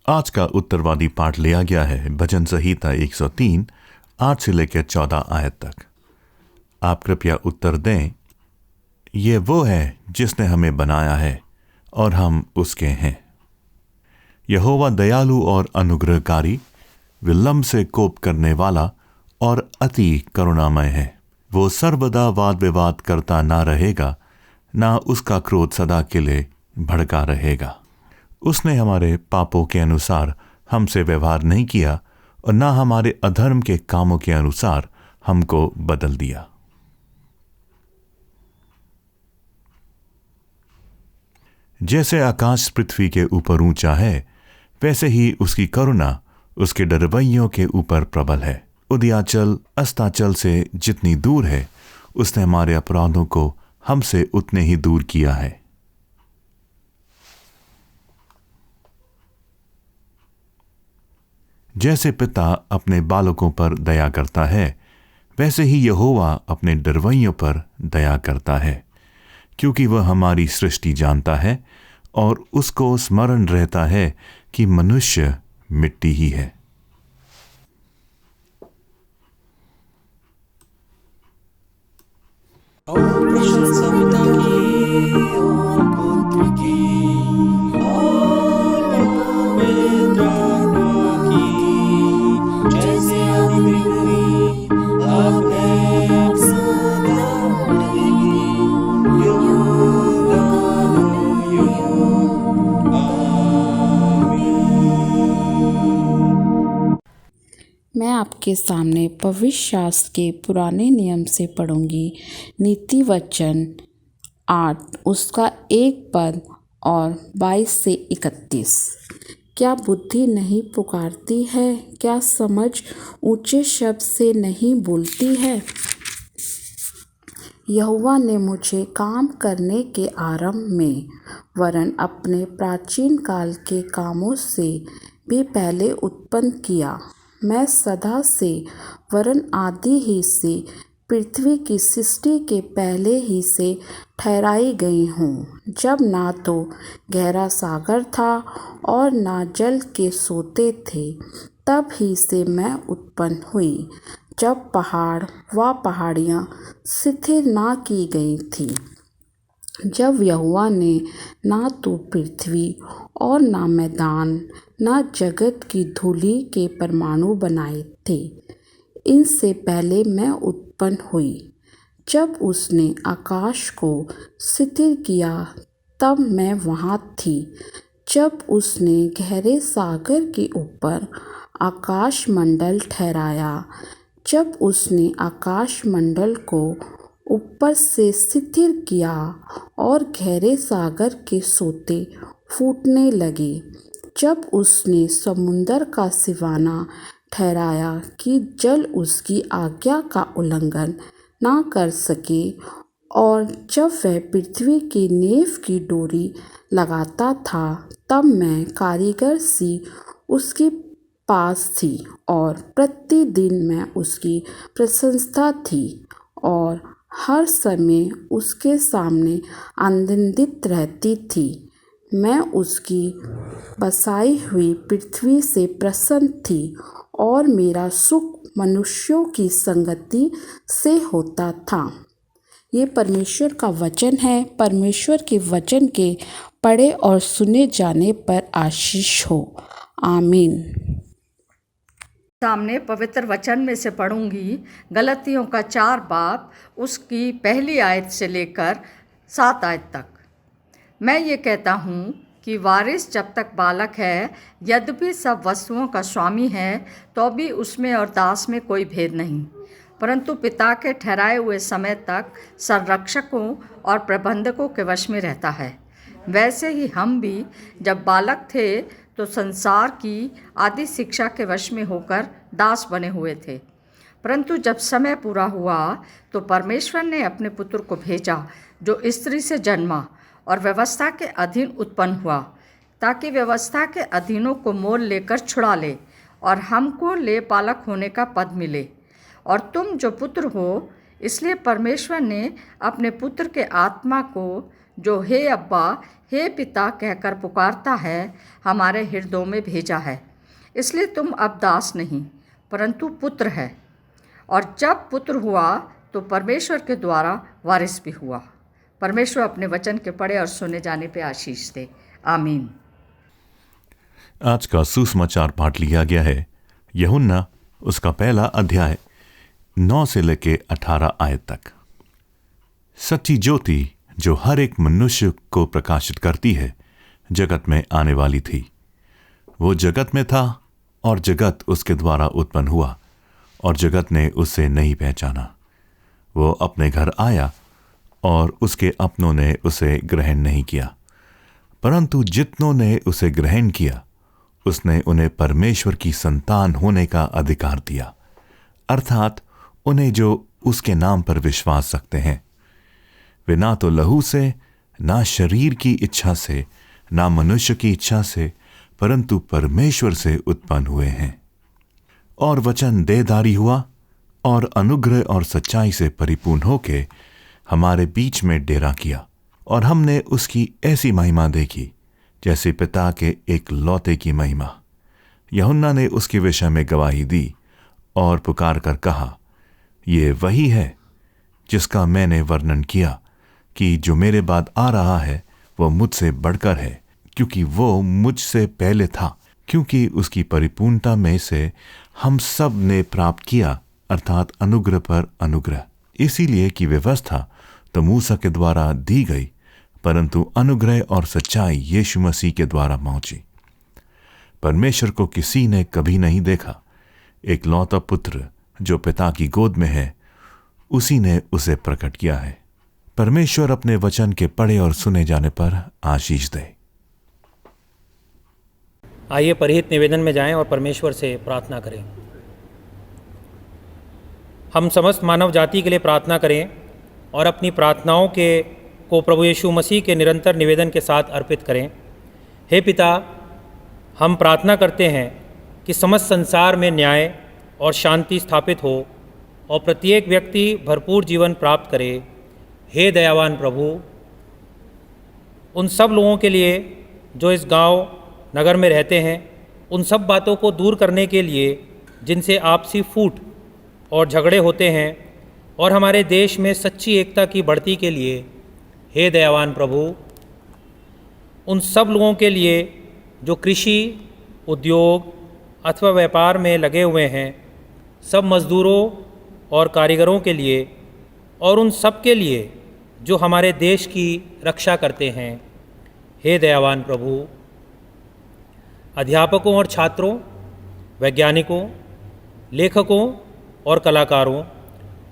आज का उत्तरवादी पाठ लिया गया है भजन संहिता 103 8 से लेकर 14 आयत तक। आप कृपया उत्तर दें। ये वो है जिसने हमें बनाया है और हम उसके हैं। यहोवा दयालु और अनुग्रहकारी, विलंब से कोप करने वाला और अति करुणामय है। वो सर्वदा वाद विवाद करता ना रहेगा, ना उसका क्रोध सदा के लिए भड़का रहेगा। उसने हमारे पापों के अनुसार हमसे व्यवहार नहीं किया और ना हमारे अधर्म के कामों के अनुसार हमको बदल दिया। जैसे आकाश पृथ्वी के ऊपर ऊंचा है, वैसे ही उसकी करुणा उसके डरवैयों के ऊपर प्रबल है। उदयाचल अस्ताचल से जितनी दूर है, उसने हमारे अपराधों को हमसे उतने ही दूर किया है। जैसे पिता अपने बालकों पर दया करता है, वैसे ही यहोवा अपने डरवैयों पर दया करता है, क्योंकि वह हमारी सृष्टि जानता है और उसको स्मरण रहता है कि मनुष्य मिट्टी ही है। और प्रशंसा पिता की और पुत्र की और पवित्र आत्मा की, जैसे आदि में हुई, अब है, अब सदा रहेगी, युग युग। आमीन। मैं आपके सामने पवित्र शास्त्र के पुराने नियम से पढ़ूंगी। नीति वचन 8 उसका 1 पद और 22 से 31। क्या बुद्धि नहीं पुकारती है? क्या समझ ऊंचे शब्द से नहीं बोलती है? यहोवा ने मुझे काम करने के आरंभ में, वरन अपने प्राचीन काल के कामों से भी पहले उत्पन्न किया। मैं सदा से वरन आदि ही से पृथ्वी की सृष्टि के पहले ही से ठहराई गई हूँ, जब ना तो गहरा सागर था और ना जल के सोते थे, तब ही से मैं उत्पन्न हुई, जब पहाड़ व पहाड़ियाँ शिथिल ना की गई थी। जब यहोवा ने ना तो पृथ्वी और ना मैदान ना जगत की धूलि के परमाणु बनाए थे, इनसे पहले मैं उत्पन्न हुई। जब उसने आकाश को शिथिल किया, तब मैं वहाँ थी। जब उसने गहरे सागर के ऊपर आकाश मंडल ठहराया, जब उसने आकाश मंडल को ऊपर से स्थिर किया और गहरे सागर के सोते फूटने लगे, जब उसने समुद्र का सिवाना ठहराया कि जल उसकी आज्ञा का उल्लंघन ना कर सके, और जब वह पृथ्वी की नींव की डोरी लगाता था, तब मैं कारीगर सी उसके पास थी और प्रतिदिन मैं उसकी प्रशंसा थी और हर समय उसके सामने आनंदित रहती थी। मैं उसकी बसाई हुई पृथ्वी से प्रसन्न थी और मेरा सुख मनुष्यों की संगति से होता था। ये परमेश्वर का वचन है। परमेश्वर के वचन के पढ़े और सुने जाने पर आशीष हो। आमीन। सामने पवित्र वचन में से पढ़ूंगी गलतियों का 4 बाब उसकी पहली आयत से लेकर 7 आयत तक। मैं ये कहता हूँ कि वारिस जब तक बालक है, यद्यपि सब वस्तुओं का स्वामी है, तो भी उसमें और दास में कोई भेद नहीं, परंतु पिता के ठहराए हुए समय तक संरक्षकों और प्रबंधकों के वश में रहता है। वैसे ही हम भी जब बालक थे तो संसार की आदि शिक्षा के वश में होकर दास बने हुए थे, परंतु जब समय पूरा हुआ तो परमेश्वर ने अपने पुत्र को भेजा, जो स्त्री से जन्मा और व्यवस्था के अधीन उत्पन्न हुआ, ताकि व्यवस्था के अधीनों को मोल लेकर छुड़ा ले और हमको ले पालक होने का पद मिले। और तुम जो पुत्र हो, इसलिए परमेश्वर ने अपने पुत्र के आत्मा को, जो हे अब्बा, हे पिता कहकर पुकारता है, हमारे हृदयों में भेजा है। इसलिए तुम अब दास नहीं परंतु पुत्र है, और जब पुत्र हुआ तो परमेश्वर के द्वारा वारिस भी हुआ। परमेश्वर अपने वचन के पढ़े और सुने जाने पे आशीष दे। आमीन। आज का सुसमाचार पाठ लिया गया है यूहन्ना उसका पहला अध्याय 9 से लेकर 18 आयत तक। सच्ची ज्योति जो हर एक मनुष्य को प्रकाशित करती है, जगत में आने वाली थी। वो जगत में था और जगत उसके द्वारा उत्पन्न हुआ और जगत ने उसे नहीं पहचाना। वो अपने घर आया और उसके अपनों ने उसे ग्रहण नहीं किया, परंतु जितनों ने उसे ग्रहण किया उसने उन्हें परमेश्वर की संतान होने का अधिकार दिया, अर्थात उन्हें जो उसके नाम पर विश्वास रखते हैं। वे ना तो लहू से, ना शरीर की इच्छा से, ना मनुष्य की इच्छा से, परंतु परमेश्वर से उत्पन्न हुए हैं। और वचन देहधारी हुआ और अनुग्रह और सच्चाई से परिपूर्ण होके हमारे बीच में डेरा किया, और हमने उसकी ऐसी महिमा देखी जैसे पिता के एक लौते की महिमा। यूहन्ना ने उसके विषय में गवाही दी और पुकार कर कहा, ये वही है जिसका मैंने वर्णन किया कि जो मेरे बाद आ रहा है वो मुझसे बढ़कर है, क्योंकि वो मुझसे पहले था। क्योंकि उसकी परिपूर्णता में से हम सब ने प्राप्त किया, अर्थात अनुग्रह पर अनुग्रह। इसीलिए कि व्यवस्था तो मूसा के द्वारा दी गई, परंतु अनुग्रह और सच्चाई यीशु मसीह के द्वारा पहुंची। परमेश्वर को किसी ने कभी नहीं देखा। एक लौता पुत्र जो पिता की गोद में है, उसी ने उसे प्रकट किया है। परमेश्वर अपने वचन के पढ़े और सुने जाने पर आशीष दे। आइए परहित निवेदन में जाएं और परमेश्वर से प्रार्थना करें। हम समस्त मानव जाति के लिए प्रार्थना करें और अपनी प्रार्थनाओं को प्रभु यीशु मसीह के निरंतर निवेदन के साथ अर्पित करें। हे पिता, हम प्रार्थना करते हैं कि समस्त संसार में न्याय और शांति स्थापित हो और प्रत्येक व्यक्ति भरपूर जीवन प्राप्त करे। हे दयावान प्रभु, उन सब लोगों के लिए जो इस गांव नगर में रहते हैं, उन सब बातों को दूर करने के लिए जिनसे आपसी फूट और झगड़े होते हैं, और हमारे देश में सच्ची एकता की बढ़ती के लिए हे दयावान प्रभु, उन सब लोगों के लिए जो कृषि, उद्योग अथवा व्यापार में लगे हुए हैं, सब मज़दूरों और कारीगरों के लिए, और उन सब के लिए जो हमारे देश की रक्षा करते हैं, हे दयावान प्रभु। अध्यापकों और छात्रों, वैज्ञानिकों, लेखकों और कलाकारों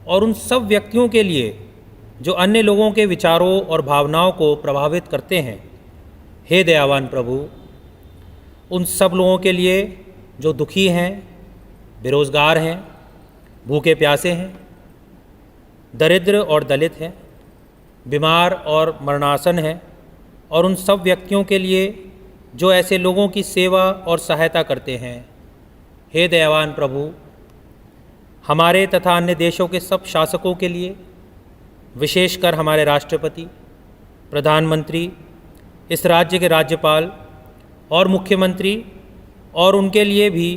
और उन सब व्यक्तियों के लिए जो अन्य लोगों के विचारों और भावनाओं को प्रभावित करते हैं। हे दयावान प्रभु, उन सब लोगों के लिए जो दुखी हैं, बेरोज़गार हैं, भूखे प्यासे हैं, दरिद्र और दलित हैं, बीमार और मरणासन हैं, और उन सब व्यक्तियों के लिए जो ऐसे लोगों की सेवा और सहायता करते हैं। हे दयावान प्रभु, हमारे तथा अन्य देशों के सब शासकों के लिए, विशेषकर हमारे राष्ट्रपति, प्रधानमंत्री, इस राज्य के राज्यपाल और मुख्यमंत्री, और उनके लिए भी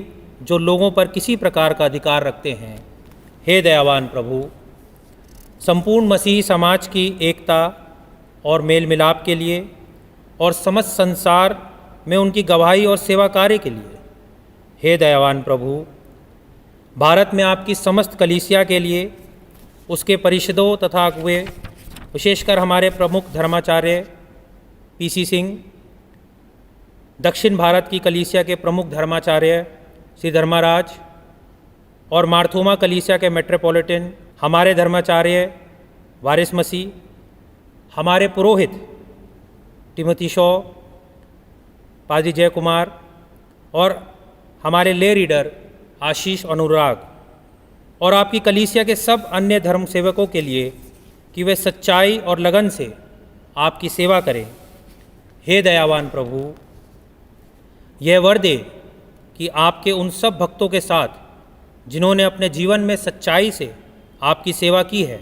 जो लोगों पर किसी प्रकार का अधिकार रखते हैं। हे दयावान प्रभु, संपूर्ण मसीही समाज की एकता और मेल मिलाप के लिए और समस्त संसार में उनकी गवाही और सेवा कार्य के लिए। हे दयावान प्रभु, भारत में आपकी समस्त कलीसिया के लिए, उसके परिषदों तथा अगुवे, विशेषकर हमारे प्रमुख धर्माचार्य पीसी सिंह, दक्षिण भारत की कलीसिया के प्रमुख धर्माचार्य श्री धर्माराज और मार्थोमा कलीसिया के मेट्रोपॉलिटन हमारे धर्माचार्य वारिस मसीह, हमारे पुरोहित टिमोथी शॉ, पादी जय कुमार और हमारे ले रीडर आशीष अनुराग, और आपकी कलीसिया के सब अन्य धर्म सेवकों के लिए कि वे सच्चाई और लगन से आपकी सेवा करें। हे दयावान प्रभु, यह वर दे कि आपके उन सब भक्तों के साथ जिन्होंने अपने जीवन में सच्चाई से आपकी सेवा की है,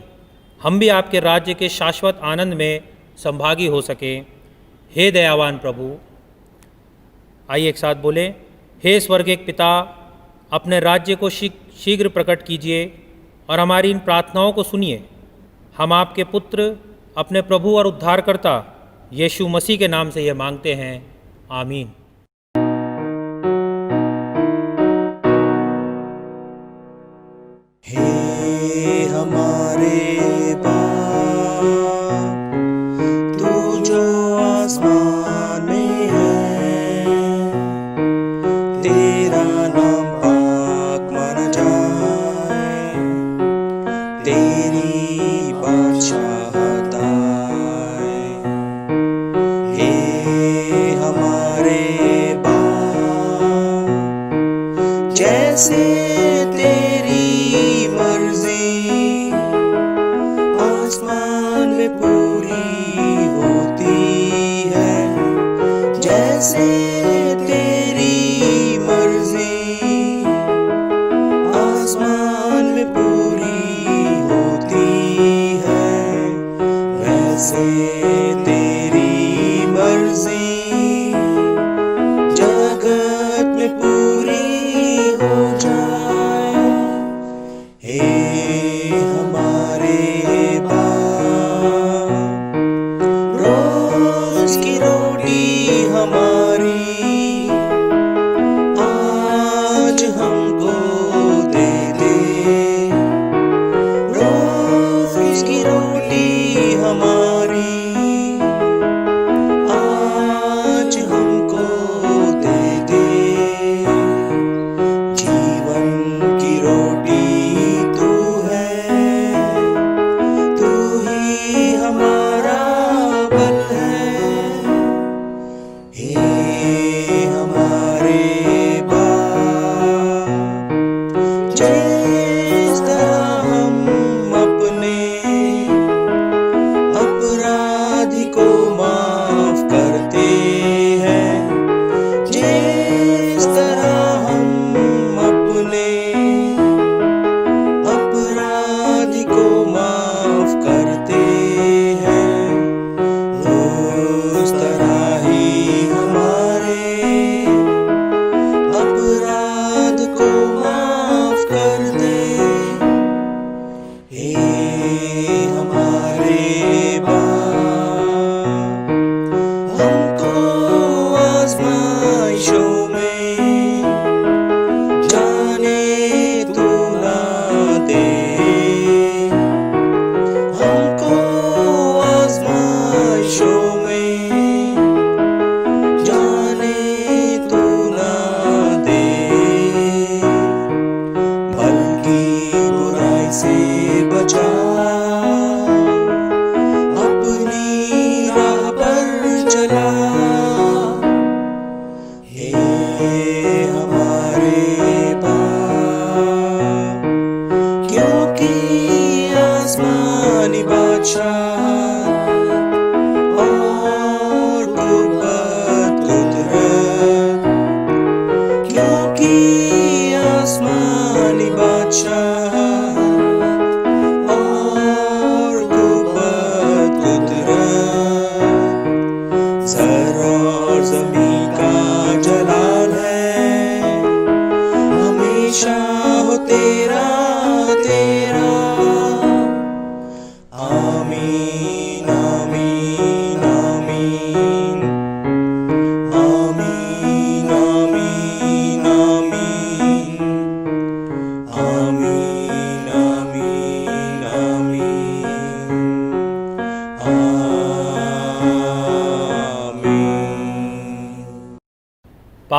हम भी आपके राज्य के शाश्वत आनंद में संभागी हो सकें। हे दयावान प्रभु, आइए एक साथ बोलें। हे स्वर्गीय पिता, अपने राज्य को शीघ्र प्रकट कीजिए और हमारी इन प्रार्थनाओं को सुनिए। हम आपके पुत्र, अपने प्रभु और उद्धारकर्ता यीशु मसीह के नाम से यह मांगते हैं। आमीन। हे हमारे बाप, तू जो आसमान में है, तेरा नाम पाक माना जाए, तेरी बादशाहत आए। हे हमारे बाप, जैसे आसमान में पूरी होती है, जैसे तेरी मर्जी आसमान में पूरी होती है, वैसे तेरी मर्जी जगत में पूरी हो जाए।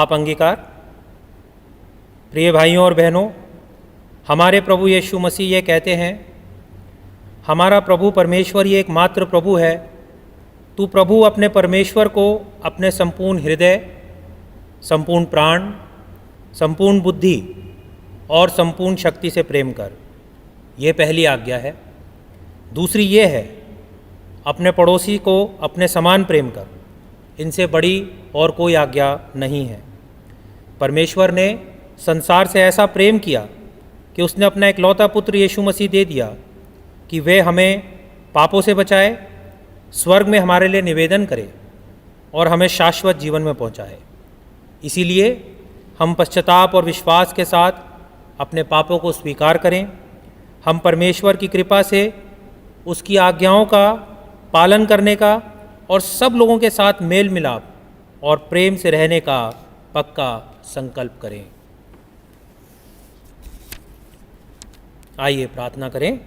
पाप अंगीकार। प्रिय भाइयों और बहनों, हमारे प्रभु यीशु मसीह ये कहते हैं, हमारा प्रभु परमेश्वर ही एकमात्र प्रभु है। तू प्रभु अपने परमेश्वर को अपने संपूर्ण हृदय, संपूर्ण प्राण, संपूर्ण बुद्धि और संपूर्ण शक्ति से प्रेम कर। ये पहली आज्ञा है। दूसरी ये है, अपने पड़ोसी को अपने समान प्रेम कर। इनसे बड़ी और कोई आज्ञा नहीं है। परमेश्वर ने संसार से ऐसा प्रेम किया कि उसने अपना इकलौता पुत्र यीशु मसीह दे दिया कि वे हमें पापों से बचाए, स्वर्ग में हमारे लिए निवेदन करे और हमें शाश्वत जीवन में पहुंचाए। इसीलिए हम पश्चाताप और विश्वास के साथ अपने पापों को स्वीकार करें। हम परमेश्वर की कृपा से उसकी आज्ञाओं का पालन करने का और सब लोगों के साथ मेल मिलाप और प्रेम से रहने का पक्का संकल्प करें। आइए प्रार्थना करें।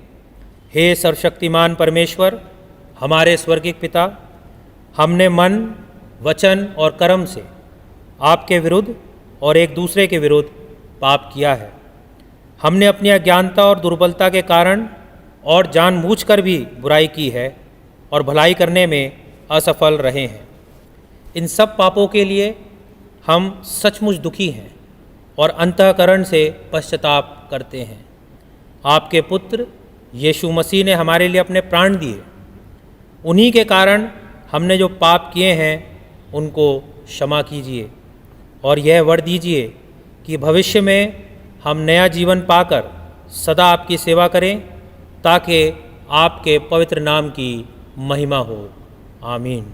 हे सर्वशक्तिमान परमेश्वर, हमारे स्वर्गिक पिता, हमने मन, वचन और कर्म से आपके विरुद्ध और एक दूसरे के विरुद्ध पाप किया है। हमने अपनी अज्ञानता और दुर्बलता के कारण और जानबूझकर भी बुराई की है और भलाई करने में असफल रहे हैं। इन सब पापों के लिए हम सचमुच दुखी हैं और अंतःकरण से पश्चाताप करते हैं। आपके पुत्र यीशु मसीह ने हमारे लिए अपने प्राण दिए। उन्हीं के कारण हमने जो पाप किए हैं उनको क्षमा कीजिए और यह वर दीजिए कि भविष्य में हम नया जीवन पाकर सदा आपकी सेवा करें, ताकि आपके पवित्र नाम की महिमा हो। आमीन।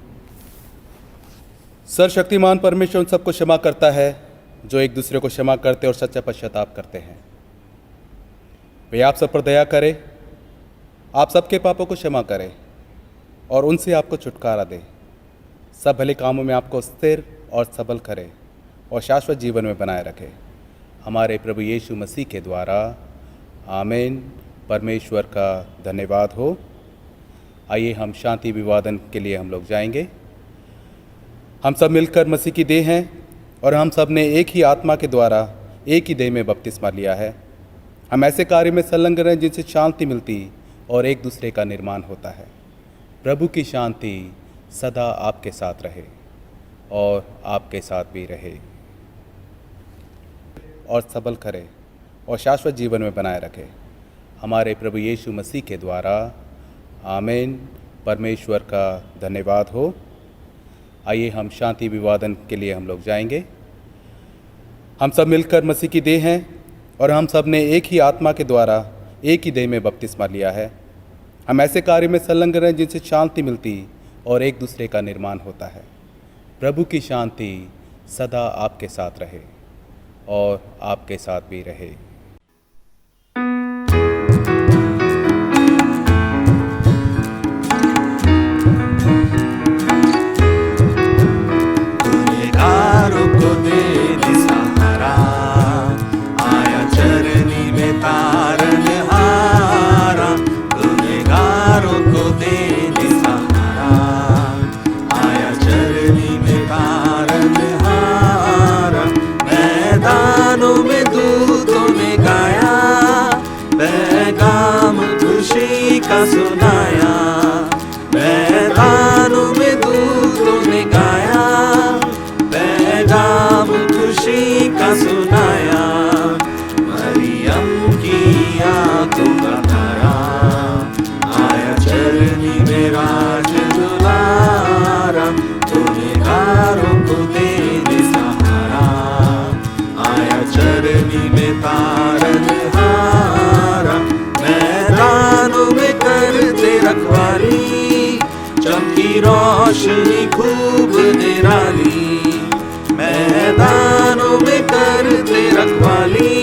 सर्वशक्तिमान परमेश्वर उन सबको क्षमा करता है जो एक दूसरे को क्षमा करते और सच्चा पश्चाताप करते हैं। वे आप सब पर दया करे, आप सबके पापों को क्षमा करे और उनसे आपको छुटकारा दे। सब भले कामों में आपको स्थिर और सबल करे और शाश्वत जीवन में बनाए रखे। हमारे प्रभु यीशु मसीह के द्वारा। आमीन। परमेश्वर का धन्यवाद हो। आइए हम शांति अभिवादन के लिए हम लोग जाएंगे। हम सब मिलकर मसीह की देह हैं और हम सब ने एक ही आत्मा के द्वारा एक ही देह में बपतिस्मा लिया है। हम ऐसे कार्य में संलग्न रहें जिनसे शांति मिलती और एक दूसरे का निर्माण होता है। प्रभु की शांति सदा आपके साथ रहे और आपके साथ भी रहे और सबल करे और शाश्वत जीवन में बनाए रखे। हमारे प्रभु यीशु मसीह के द्वारा। आमीन। परमेश्वर का धन्यवाद हो। आइए हम शांति अभिवादन के लिए हम लोग जाएंगे। हम सब मिलकर मसीह की देह हैं और हम सब ने एक ही आत्मा के द्वारा एक ही देह में बपतिस्मा लिया है। हम ऐसे कार्य में संलग्न रहें जिनसे शांति मिलती और एक दूसरे का निर्माण होता है। प्रभु की शांति सदा आपके साथ रहे और आपके साथ भी रहे। गुनहगारों को दे दे सहारा, आया चरनी में तारनहारा। गुनहगारों को दे दे सहारा, आया चरनी में तारनहारा। मैदानों में दूतों ने गाया, पैगाम खुशी का सुनाया। मैदानों में दूतों ने गाया, पैगाम खुशी का सुनाया। मरियम की आंखों का तारा, आया चरनी में राज दुलारा। गुनहगारों को दे दे सहारा, आया चरनी में तारनहारा। मैदानों में करते रखवाली, चमकी रोशनी खूब निराली। मैदानों में करते रखवाली,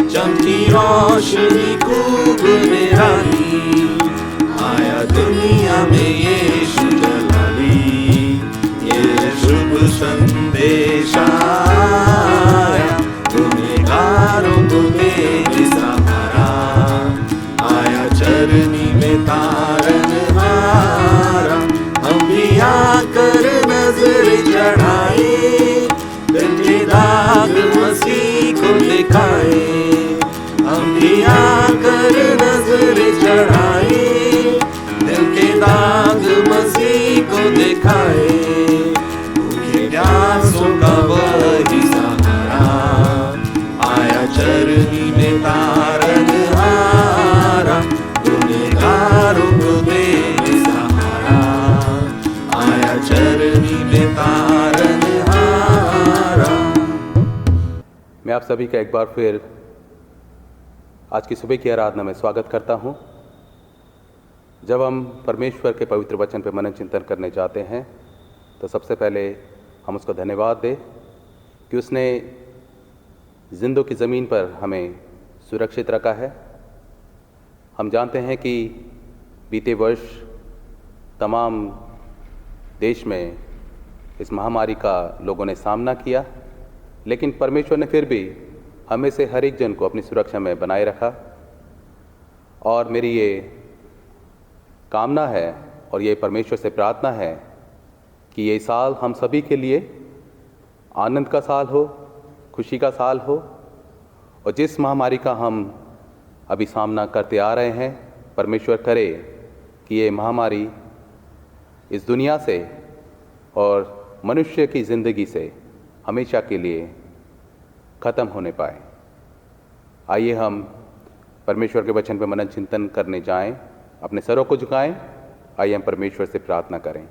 चमकी रोशनी खूब निराली। आया दुनिया में यीशु जलाली, ये शुभ संदेश आया। गुनहगारों को दे दे सहारा, आया चरनी में तारनहारा। हम भी आकर नजर चढ़ाए, दिल के मैं आप सभी का एक बार फिर आज की सुबह की आराधना में स्वागत करता हूं। जब हम परमेश्वर के पवित्र वचन पर मनन चिंतन करने जाते हैं तो सबसे पहले हम उसको धन्यवाद दें कि उसने जिंदों की ज़मीन पर हमें सुरक्षित रखा है। हम जानते हैं कि बीते वर्ष तमाम देश में इस महामारी का लोगों ने सामना किया, लेकिन परमेश्वर ने फिर भी हमें से हर एक जन को अपनी सुरक्षा में बनाए रखा। और मेरी ये कामना है और ये परमेश्वर से प्रार्थना है कि ये साल हम सभी के लिए आनंद का साल हो, खुशी का साल हो, और जिस महामारी का हम अभी सामना करते आ रहे हैं, परमेश्वर करे कि ये महामारी इस दुनिया से और मनुष्य की ज़िंदगी से हमेशा के लिए ख़त्म होने पाए। आइए हम परमेश्वर के वचन पर मनन चिंतन करने जाएं, अपने सरों को झुकाएं। आइए हम परमेश्वर से प्रार्थना करें।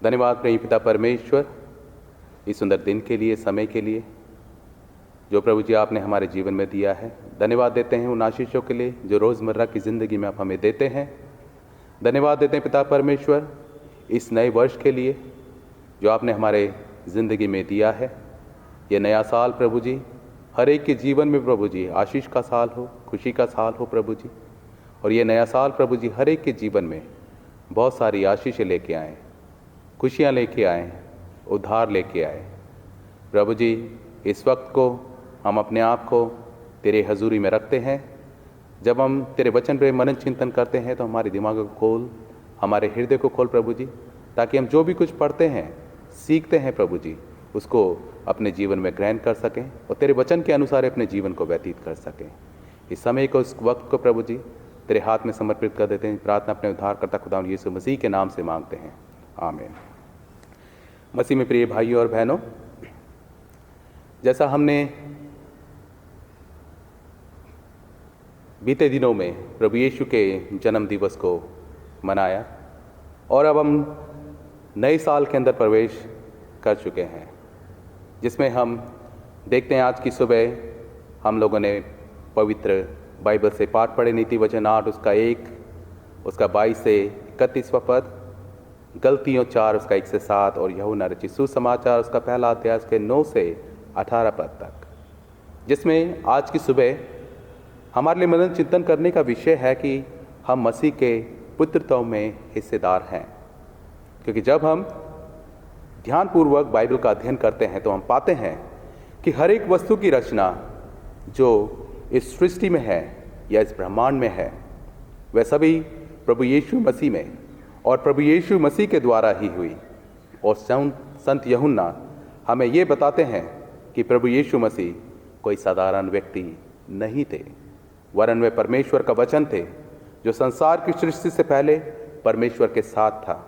धन्यवाद प्रेमी पिता परमेश्वर, इस सुंदर दिन के लिए, समय के लिए जो प्रभु जी आपने हमारे जीवन में दिया है। धन्यवाद देते हैं उन आशीषों के लिए जो रोज़मर्रा की ज़िंदगी में आप हमें देते हैं। धन्यवाद देते हैं पिता परमेश्वर इस नए वर्ष के लिए जो आपने हमारे ज़िंदगी में दिया है। ये नया साल प्रभु जी हर एक के जीवन में प्रभु जी आशीष का साल हो, खुशी का साल हो प्रभु जी। और ये नया साल प्रभु जी हर एक के जीवन में बहुत सारी आशीषें लेके आए, खुशियाँ लेके आए, उद्धार लेके आए। प्रभु जी इस वक्त को हम अपने आप को तेरे हजूरी में रखते हैं। जब हम तेरे वचन पर मनन चिंतन करते हैं तो हमारे दिमाग को खोल, हमारे हृदय को खोल प्रभु जी, ताकि हम जो भी कुछ पढ़ते हैं, सीखते हैं प्रभु जी, उसको अपने जीवन में ग्रहण कर सकें और तेरे वचन के अनुसार अपने जीवन को व्यतीत कर सकें। इस समय को, इस वक्त को प्रभु जी तेरे हाथ में समर्पित कर देते हैं। प्रार्थना अपने उद्धारकर्ता खुदा यीशु मसीह के नाम से मांगते हैं, आमीन। मसीह में प्रिय भाइयों और बहनों, जैसा हमने बीते दिनों में प्रभु यीशु के जन्म दिवस को मनाया और अब हम नए साल के अंदर प्रवेश कर चुके हैं, जिसमें हम देखते हैं आज की सुबह हम लोगों ने पवित्र बाइबल से पाठ पढ़े। नीति वचन 8 उसका 1, उसका 22 से 31वां पद, गलतियों 4 उसका 1 से 7 और यूहन्ना रचित सुसमाचार उसका पहला अध्याय उसके 9 से 18 पद तक, जिसमें आज की सुबह हमारे लिए मनन चिंतन करने का विषय है कि हम मसीह के पुत्रत्व में हिस्सेदार हैं। क्योंकि जब हम ध्यानपूर्वक बाइबल का अध्ययन करते हैं तो हम पाते हैं कि हर एक वस्तु की रचना जो इस सृष्टि में है या इस ब्रह्मांड में है, वह सभी प्रभु यीशु मसीह में और प्रभु यीशु मसीह के द्वारा ही हुई। और संत यूहन्ना हमें ये बताते हैं कि प्रभु यीशु मसीह कोई साधारण व्यक्ति नहीं थे, वरन वे परमेश्वर का वचन थे जो संसार की सृष्टि से पहले परमेश्वर के साथ था।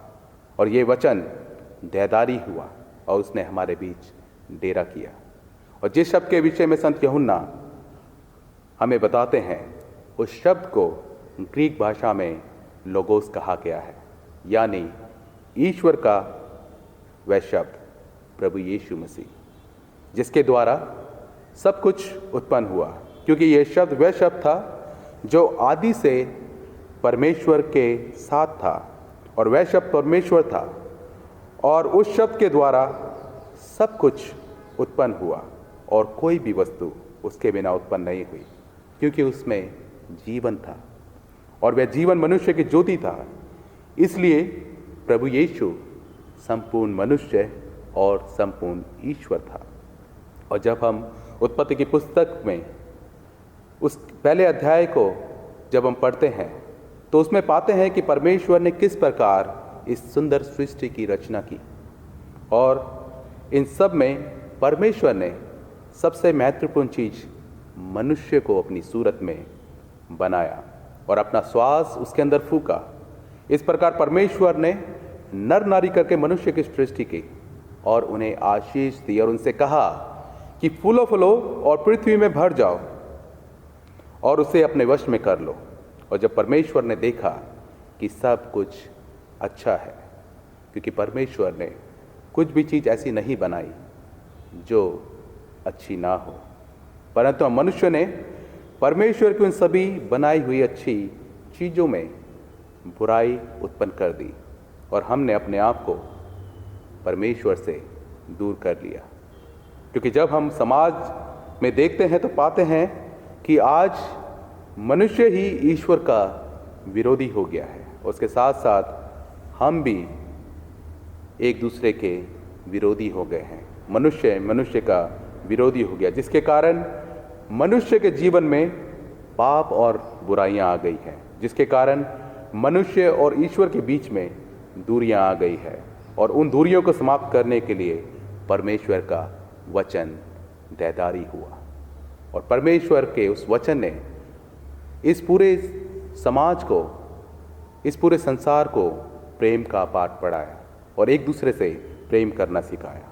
और ये वचन देहधारी हुआ और उसने हमारे बीच डेरा किया। और जिस शब्द के विषय में संत यूहन्ना हमें बताते हैं, उस शब्द को ग्रीक भाषा में लोगोस कहा गया है, यानी ईश्वर का वह शब्द प्रभु यीशु मसीह, जिसके द्वारा सब कुछ उत्पन्न हुआ। क्योंकि यह शब्द वह शब्द था जो आदि से परमेश्वर के साथ था और वह शब्द परमेश्वर था, और उस शब्द के द्वारा सब कुछ उत्पन्न हुआ और कोई भी वस्तु उसके बिना उत्पन्न नहीं हुई, क्योंकि उसमें जीवन था और वह जीवन मनुष्य की ज्योति था। इसलिए प्रभु यीशु संपूर्ण मनुष्य और संपूर्ण ईश्वर था। और जब हम उत्पत्ति की पुस्तक में उस पहले अध्याय को जब हम पढ़ते हैं तो उसमें पाते हैं कि परमेश्वर ने किस प्रकार इस सुंदर सृष्टि की रचना की, और इन सब में परमेश्वर ने सबसे महत्वपूर्ण चीज मनुष्य को अपनी सूरत में बनाया और अपना श्वास उसके अंदर फूका। इस प्रकार परमेश्वर ने नर नारी करके मनुष्य की सृष्टि की और उन्हें आशीष दी और उनसे कहा कि फूलो फलो और पृथ्वी में भर जाओ और उसे अपने वश में कर लो। और जब परमेश्वर ने देखा कि सब कुछ अच्छा है, क्योंकि परमेश्वर ने कुछ भी चीज़ ऐसी नहीं बनाई जो अच्छी ना हो, परंतु मनुष्य ने परमेश्वर की उन सभी बनाई हुई अच्छी चीज़ों में बुराई उत्पन्न कर दी और हमने अपने आप को परमेश्वर से दूर कर लिया। क्योंकि जब हम समाज में देखते हैं तो पाते हैं कि आज मनुष्य ही ईश्वर का विरोधी हो गया है। उसके साथ साथ हम भी एक दूसरे के विरोधी हो गए हैं। मनुष्य का विरोधी हो गया, जिसके कारण मनुष्य के जीवन में पाप और बुराइयां आ गई हैं, जिसके कारण मनुष्य और ईश्वर के बीच में दूरियां आ गई है। और उन दूरियों को समाप्त करने के लिए परमेश्वर का वचन देहधारी हुआ और परमेश्वर के उस वचन ने इस पूरे समाज को, इस पूरे संसार को प्रेम का पाठ पढ़ाया और एक दूसरे से प्रेम करना सिखाया।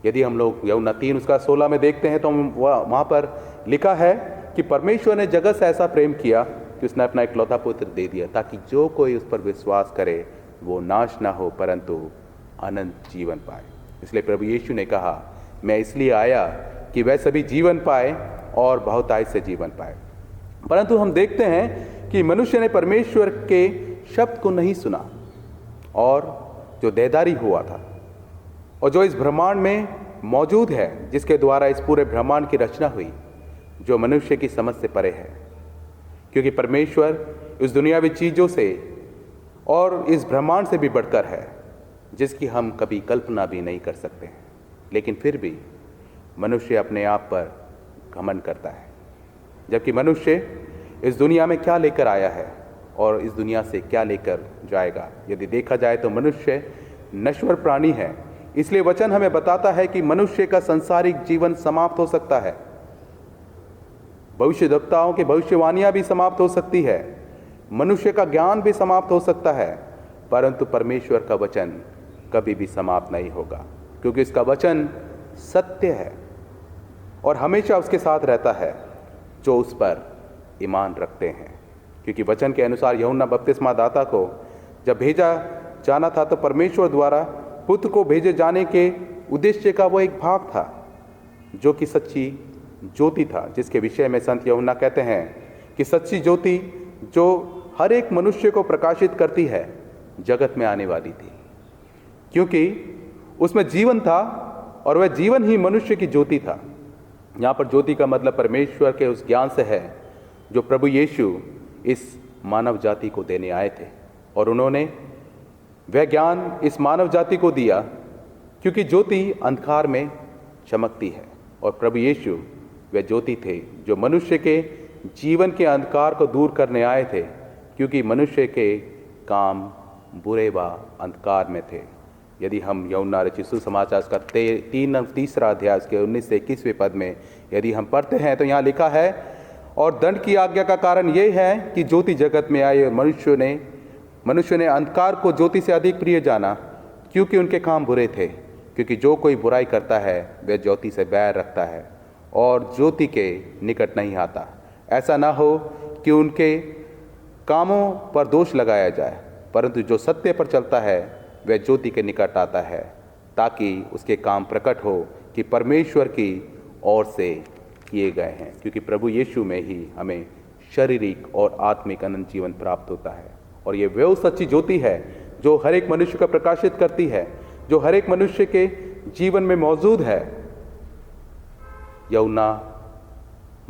यदि हम लोग यूहन्ना 3:16 में देखते हैं तो वहाँ पर लिखा है कि परमेश्वर ने जगत से ऐसा प्रेम किया कि उसने अपना इकलौता पुत्र दे दिया, ताकि जो कोई उस पर विश्वास करे वो नाश ना हो परंतु अनंत जीवन पाए। इसलिए प्रभु यीशु ने कहा, मैं इसलिए आया कि वह सभी जीवन पाए और बहुतायत से जीवन पाए। परंतु हम देखते हैं कि मनुष्य ने परमेश्वर के शब्द को नहीं सुना और जो देहधारी हुआ था और जो इस ब्रह्मांड में मौजूद है, जिसके द्वारा इस पूरे ब्रह्मांड की रचना हुई, जो मनुष्य की समझ से परे है। क्योंकि परमेश्वर इस दुनियावी चीज़ों से और इस ब्रह्मांड से भी बढ़कर है, जिसकी हम कभी कल्पना भी नहीं कर सकते हैं। लेकिन फिर भी मनुष्य अपने आप पर घमंड करता है, जबकि मनुष्य इस दुनिया में क्या लेकर आया है और इस दुनिया से क्या लेकर जाएगा। यदि देखा जाए तो मनुष्य नश्वर प्राणी है। इसलिए वचन हमें बताता है कि मनुष्य का सांसारिक जीवन समाप्त हो सकता है, भविष्यद्वक्ताओं की भविष्यवाणियां भी समाप्त हो सकती है, मनुष्य का ज्ञान भी समाप्त हो सकता है, परंतु परमेश्वर का वचन कभी भी समाप्त नहीं होगा, क्योंकि इसका वचन सत्य है और हमेशा उसके साथ रहता है जो उस पर ईमान रखते हैं। क्योंकि वचन के अनुसार यूहन्ना बपतिस्मा दाता को जब भेजा जाना था तो परमेश्वर द्वारा पुत्र को भेजे जाने के उद्देश्य का वो एक भाग था, जो कि सच्ची ज्योति था, जिसके विषय में संत यूहन्ना कहते हैं कि सच्ची ज्योति जो हर एक मनुष्य को प्रकाशित करती है जगत में आने वाली थी, क्योंकि उसमें जीवन था और वह जीवन ही मनुष्य की ज्योति था। यहाँ पर ज्योति का मतलब परमेश्वर के उस ज्ञान से है जो प्रभु यीशु इस मानव जाति को देने आए थे, और उन्होंने वह ज्ञान इस मानव जाति को दिया, क्योंकि ज्योति अंधकार में चमकती है और प्रभु यीशु वह ज्योति थे जो मनुष्य के जीवन के अंधकार को दूर करने आए थे, क्योंकि मनुष्य के काम बुरे व अंधकार में थे। यदि हम यूहन्ना रचित सुसमाचार का 3 अध्याय उसके 19 से 21वें पद में यदि हम पढ़ते हैं तो यहाँ लिखा है, और दंड की आज्ञा का कारण ये है कि ज्योति जगत में आई और मनुष्य ने अंधकार को ज्योति से अधिक प्रिय जाना, क्योंकि उनके काम बुरे थे। क्योंकि जो कोई बुराई करता है वह ज्योति से बैर रखता है और ज्योति के निकट नहीं आता, ऐसा ना हो कि उनके कामों पर दोष लगाया जाए। परंतु जो सत्य पर चलता है वह ज्योति के निकट आता है, ताकि उसके काम प्रकट हो कि परमेश्वर की ओर से किए गए हैं। क्योंकि प्रभु यीशु में ही हमें शारीरिक और आत्मिक अनंत जीवन प्राप्त होता है, और ये वह सच्ची ज्योति है जो हर एक मनुष्य को प्रकाशित करती है, जो हर एक मनुष्य के जीवन में मौजूद है। यूहन्ना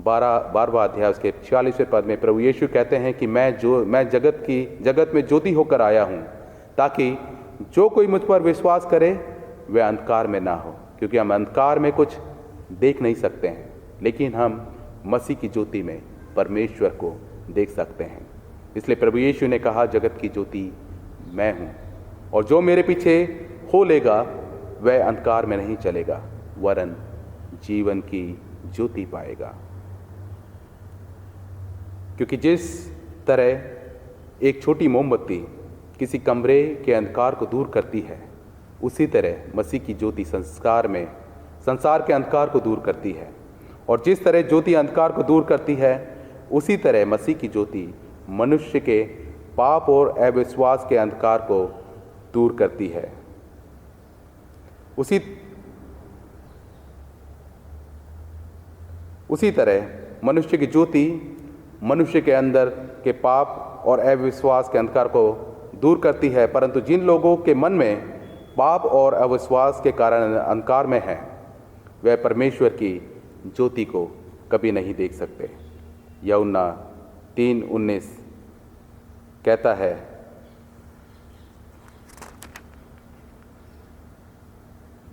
12वां अध्याय उसके 46वें पद में प्रभु यीशु कहते हैं कि मैं जगत में ज्योति होकर आया हूँ, ताकि जो कोई मुझ पर विश्वास करे वह अंधकार में ना हो। क्योंकि हम अंधकार में कुछ देख नहीं सकते हैं, लेकिन हम मसीह की ज्योति में परमेश्वर को देख सकते हैं। इसलिए प्रभु यीशु ने कहा, जगत की ज्योति मैं हूँ, और जो मेरे पीछे हो लेगा वह अंधकार में नहीं चलेगा वरन जीवन की ज्योति पाएगा। क्योंकि जिस तरह एक छोटी मोमबत्ती किसी कमरे के अंधकार को दूर करती है, उसी तरह मसीह की ज्योति संसार के अंधकार को दूर करती है। और जिस तरह ज्योति अंधकार को दूर करती है, उसी तरह मसीह की ज्योति मनुष्य के पाप और अविश्वास के अंधकार को दूर करती है। उसी तरह मनुष्य की ज्योति मनुष्य के अंदर के पाप और अविश्वास के अंधकार को दूर करती है, परंतु जिन लोगों के मन में पाप और अविश्वास के कारण अंधकार में है, वह परमेश्वर की ज्योति को कभी नहीं देख सकते। यूहन्ना 3:19 कहता है,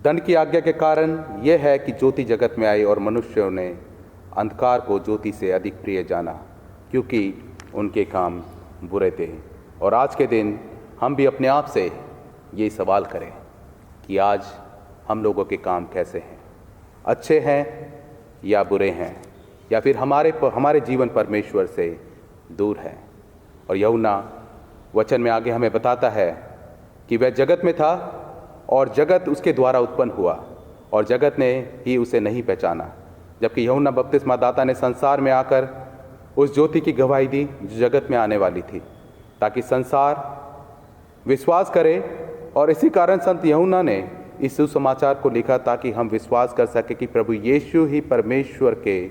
दंड की आज्ञा के कारण यह है कि ज्योति जगत में आई और मनुष्यों ने अंधकार को ज्योति से अधिक प्रिय जाना, क्योंकि उनके काम बुरे थे। और आज के दिन हम भी अपने आप से ये सवाल करें कि आज हम लोगों के काम कैसे हैं, अच्छे हैं या बुरे हैं, या फिर हमारे जीवन परमेश्वर से दूर है। और यूहन्ना वचन में आगे हमें बताता है कि वह जगत में था और जगत उसके द्वारा उत्पन्न हुआ और जगत ने ही उसे नहीं पहचाना, जबकि यूहन्ना बपतिस्मा दाता ने संसार में आकर उस ज्योति की गवाही दी जो जगत में आने वाली थी, ताकि संसार विश्वास करे। और इसी कारण संत यूहन्ना ने इस सुसमाचार को लिखा ताकि हम विश्वास कर सके कि प्रभु यीशु ही परमेश्वर के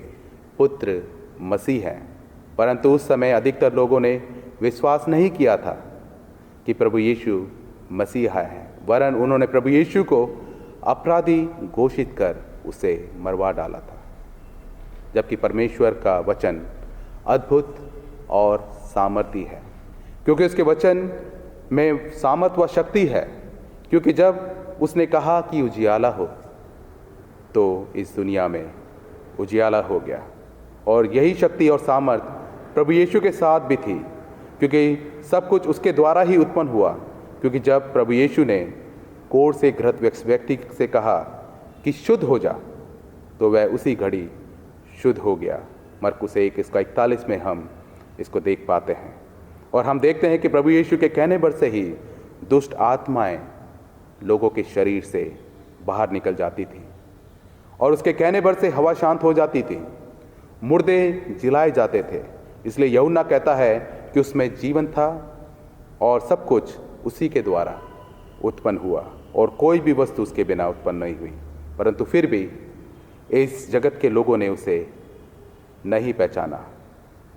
पुत्र मसीह हैं। परंतु उस समय अधिकतर लोगों ने विश्वास नहीं किया था कि प्रभु यीशु मसीहा है, वरन उन्होंने प्रभु यीशु को अपराधी घोषित कर उसे मरवा डाला था। जबकि परमेश्वर का वचन अद्भुत और सामर्थी है, क्योंकि उसके वचन में सामर्थ व शक्ति है। क्योंकि जब उसने कहा कि उजियाला हो, तो इस दुनिया में उजियाला हो गया। और यही शक्ति और सामर्थ प्रभु यीशु के साथ भी थी, क्योंकि सब कुछ उसके द्वारा ही उत्पन्न हुआ। क्योंकि जब प्रभु यीशु ने कोढ़ से घृत व्यक्ति से कहा कि शुद्ध हो जा, तो वह उसी घड़ी शुद्ध हो गया। मरकुस 1:41 में हम इसको देख पाते हैं। और हम देखते हैं कि प्रभु यीशु के कहने पर से ही दुष्ट आत्माएं लोगों के शरीर से बाहर निकल जाती थी और उसके कहने पर से हवा शांत हो जाती थी, मुर्दे जिलाए जाते थे। इसलिए यूहन्ना कहता है कि उसमें जीवन था और सब कुछ उसी के द्वारा उत्पन्न हुआ और कोई भी वस्तु उसके बिना उत्पन्न नहीं हुई। परंतु फिर भी इस जगत के लोगों ने उसे नहीं पहचाना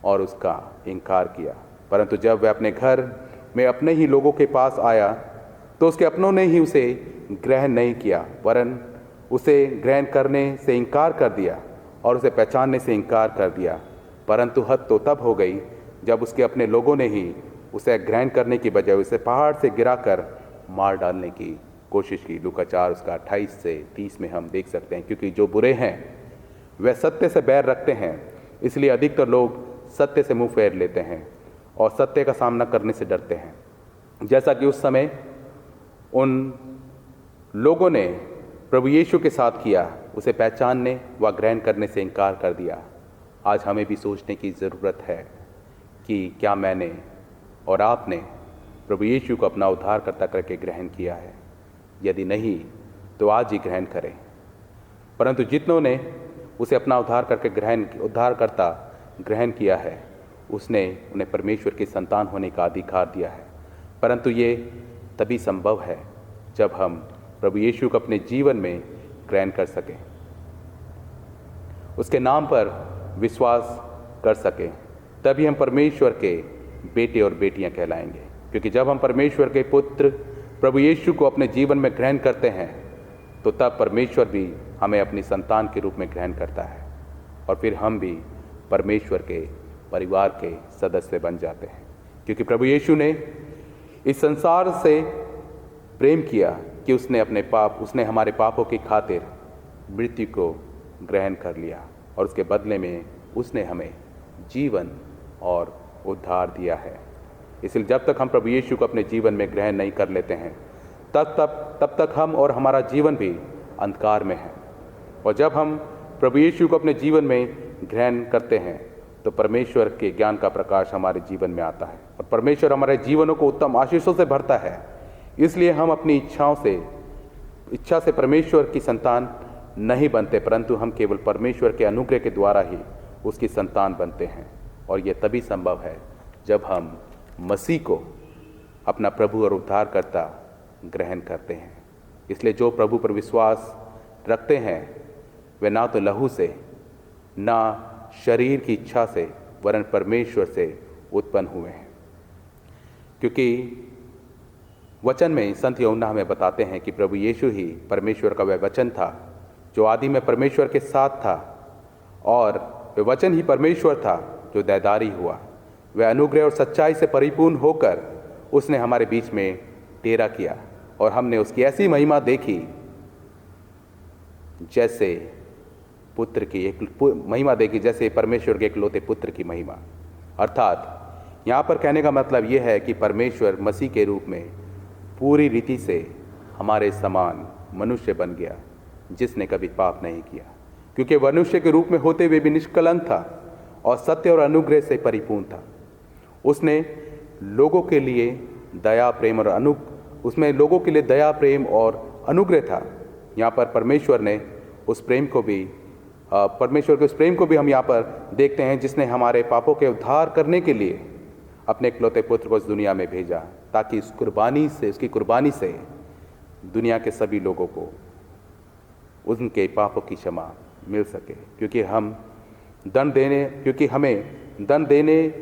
और उसका इनकार किया। परंतु जब वह अपने घर में अपने ही लोगों के पास आया, तो उसके अपनों ने ही उसे ग्रहण नहीं किया, वरन उसे ग्रहण करने से इनकार कर दिया और उसे पहचानने से इनकार कर दिया। परंतु हद तो तब हो गई जब उसके अपने लोगों ने ही उसे ग्रहण करने की बजाय उसे पहाड़ से गिराकर मार डालने की कोशिश की। लूका 4:28-30 में हम देख सकते हैं, क्योंकि जो बुरे हैं वह सत्य से बैर रखते हैं, इसलिए अधिकतर लोग सत्य से मुंह फेर लेते हैं और सत्य का सामना करने से डरते हैं। जैसा कि उस समय उन लोगों ने प्रभु यीशु के साथ किया, उसे पहचानने व ग्रहण करने से इनकार कर दिया। आज हमें भी सोचने की ज़रूरत है कि क्या मैंने और आपने प्रभु यीशु को अपना उद्धारकर्ता करके ग्रहण किया है। यदि नहीं तो आज ही ग्रहण करें। परंतु जितनों ने उसे अपना उद्धारकर्ता ग्रहण किया है, उसने उन्हें परमेश्वर की संतान होने का अधिकार दिया है। परंतु ये तभी संभव है जब हम प्रभु यीशु को अपने जीवन में ग्रहण कर सकें, उसके नाम पर विश्वास कर सकें, तभी हम परमेश्वर के बेटे और बेटियां कहलाएंगे। क्योंकि जब हम परमेश्वर के पुत्र प्रभु यीशु को अपने जीवन में ग्रहण करते हैं, तो तब परमेश्वर भी हमें अपनी संतान के रूप में ग्रहण करता है और फिर हम भी परमेश्वर के परिवार के सदस्य बन जाते हैं। क्योंकि प्रभु यीशु ने इस संसार से प्रेम किया कि उसने हमारे पापों की खातिर मृत्यु को ग्रहण कर लिया और उसके बदले में उसने हमें जीवन और उद्धार दिया है। इसलिए जब तक हम प्रभु यीशु को अपने जीवन में ग्रहण नहीं कर लेते हैं, तब तक हम और हमारा जीवन भी अंधकार में है। और जब हम प्रभु यीशु को अपने जीवन में ग्रहण करते हैं, तो परमेश्वर के ज्ञान का प्रकाश हमारे जीवन में आता है और परमेश्वर हमारे जीवनों को उत्तम आशीषों से भरता है। इसलिए हम अपनी इच्छा से परमेश्वर की संतान नहीं बनते, परंतु हम केवल परमेश्वर के अनुग्रह के द्वारा ही उसकी संतान बनते हैं। और यह तभी संभव है जब हम मसीह को अपना प्रभु और उद्धारकर्ता ग्रहण करते हैं। इसलिए जो प्रभु पर विश्वास रखते हैं, वे ना तो लहू से ना शरीर की इच्छा से वरन परमेश्वर से उत्पन्न हुए हैं। क्योंकि वचन में संत यूहन्ना हमें बताते हैं कि प्रभु यीशु ही परमेश्वर का वह वचन था जो आदि में परमेश्वर के साथ था, और वह वचन ही परमेश्वर था जो दैदारी हुआ। वह अनुग्रह और सच्चाई से परिपूर्ण होकर उसने हमारे बीच में डेरा किया, और हमने उसकी ऐसी महिमा देखी जैसे पुत्र की एक महिमा देखी, जैसे परमेश्वर के एकलौते पुत्र की महिमा। अर्थात यहाँ पर कहने का मतलब यह है कि परमेश्वर मसीह के रूप में पूरी रीति से हमारे समान मनुष्य बन गया, जिसने कभी पाप नहीं किया, क्योंकि मनुष्य के रूप में होते हुए भी निष्कलंक था और सत्य और अनुग्रह से परिपूर्ण था। उसने लोगों के लिए दया प्रेम और उसमें लोगों के लिए दया प्रेम और अनुग्रह था। यहाँ पर परमेश्वर के उस प्रेम को भी हम यहाँ पर देखते हैं, जिसने हमारे पापों के उद्धार करने के लिए अपने इकलौते पुत्र को इस दुनिया में भेजा, ताकि उसकी कुर्बानी से दुनिया के सभी लोगों को उनके पापों की क्षमा मिल सके। क्योंकि हमें दंड देने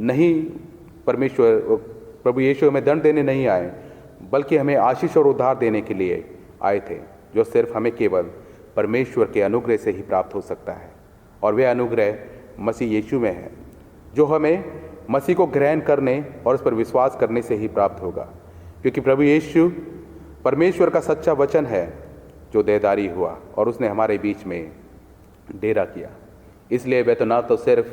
नहीं, प्रभु यीशु हमें दंड देने नहीं आए, बल्कि हमें आशीष और उद्धार देने के लिए आए थे, जो सिर्फ हमें केवल परमेश्वर के अनुग्रह से ही प्राप्त हो सकता है। और वह अनुग्रह मसीह यीशु में है, जो हमें मसीह को ग्रहण करने और उस पर विश्वास करने से ही प्राप्त होगा। क्योंकि प्रभु यीशु परमेश्वर का सच्चा वचन है जो देहधारी हुआ और उसने हमारे बीच में डेरा किया। इसलिए वे तो ना तो सिर्फ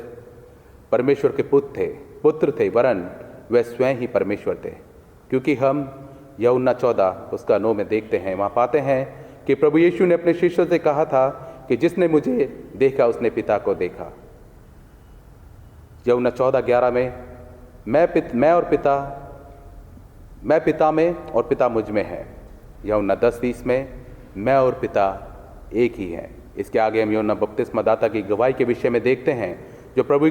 परमेश्वर के पुत्र थे वरन वे स्वयं ही परमेश्वर थे। क्योंकि हम यूहन्ना 14 उसका 9 में देखते हैं, वहाँ पाते हैं कि प्रभु यीशु ने अपने शिष्यों से कहा था कि जिसने मुझे देखा उसने पिता को देखा। यूहन्ना 14:11 में मैं पिता में और पिता मुझ में है। यूहन्ना 10:30 में मैं और पिता एक ही हैं। इसके आगे हम यूहन्ना बपतिस्मादाता की गवाही के विषय में देखते हैं, जो प्रभु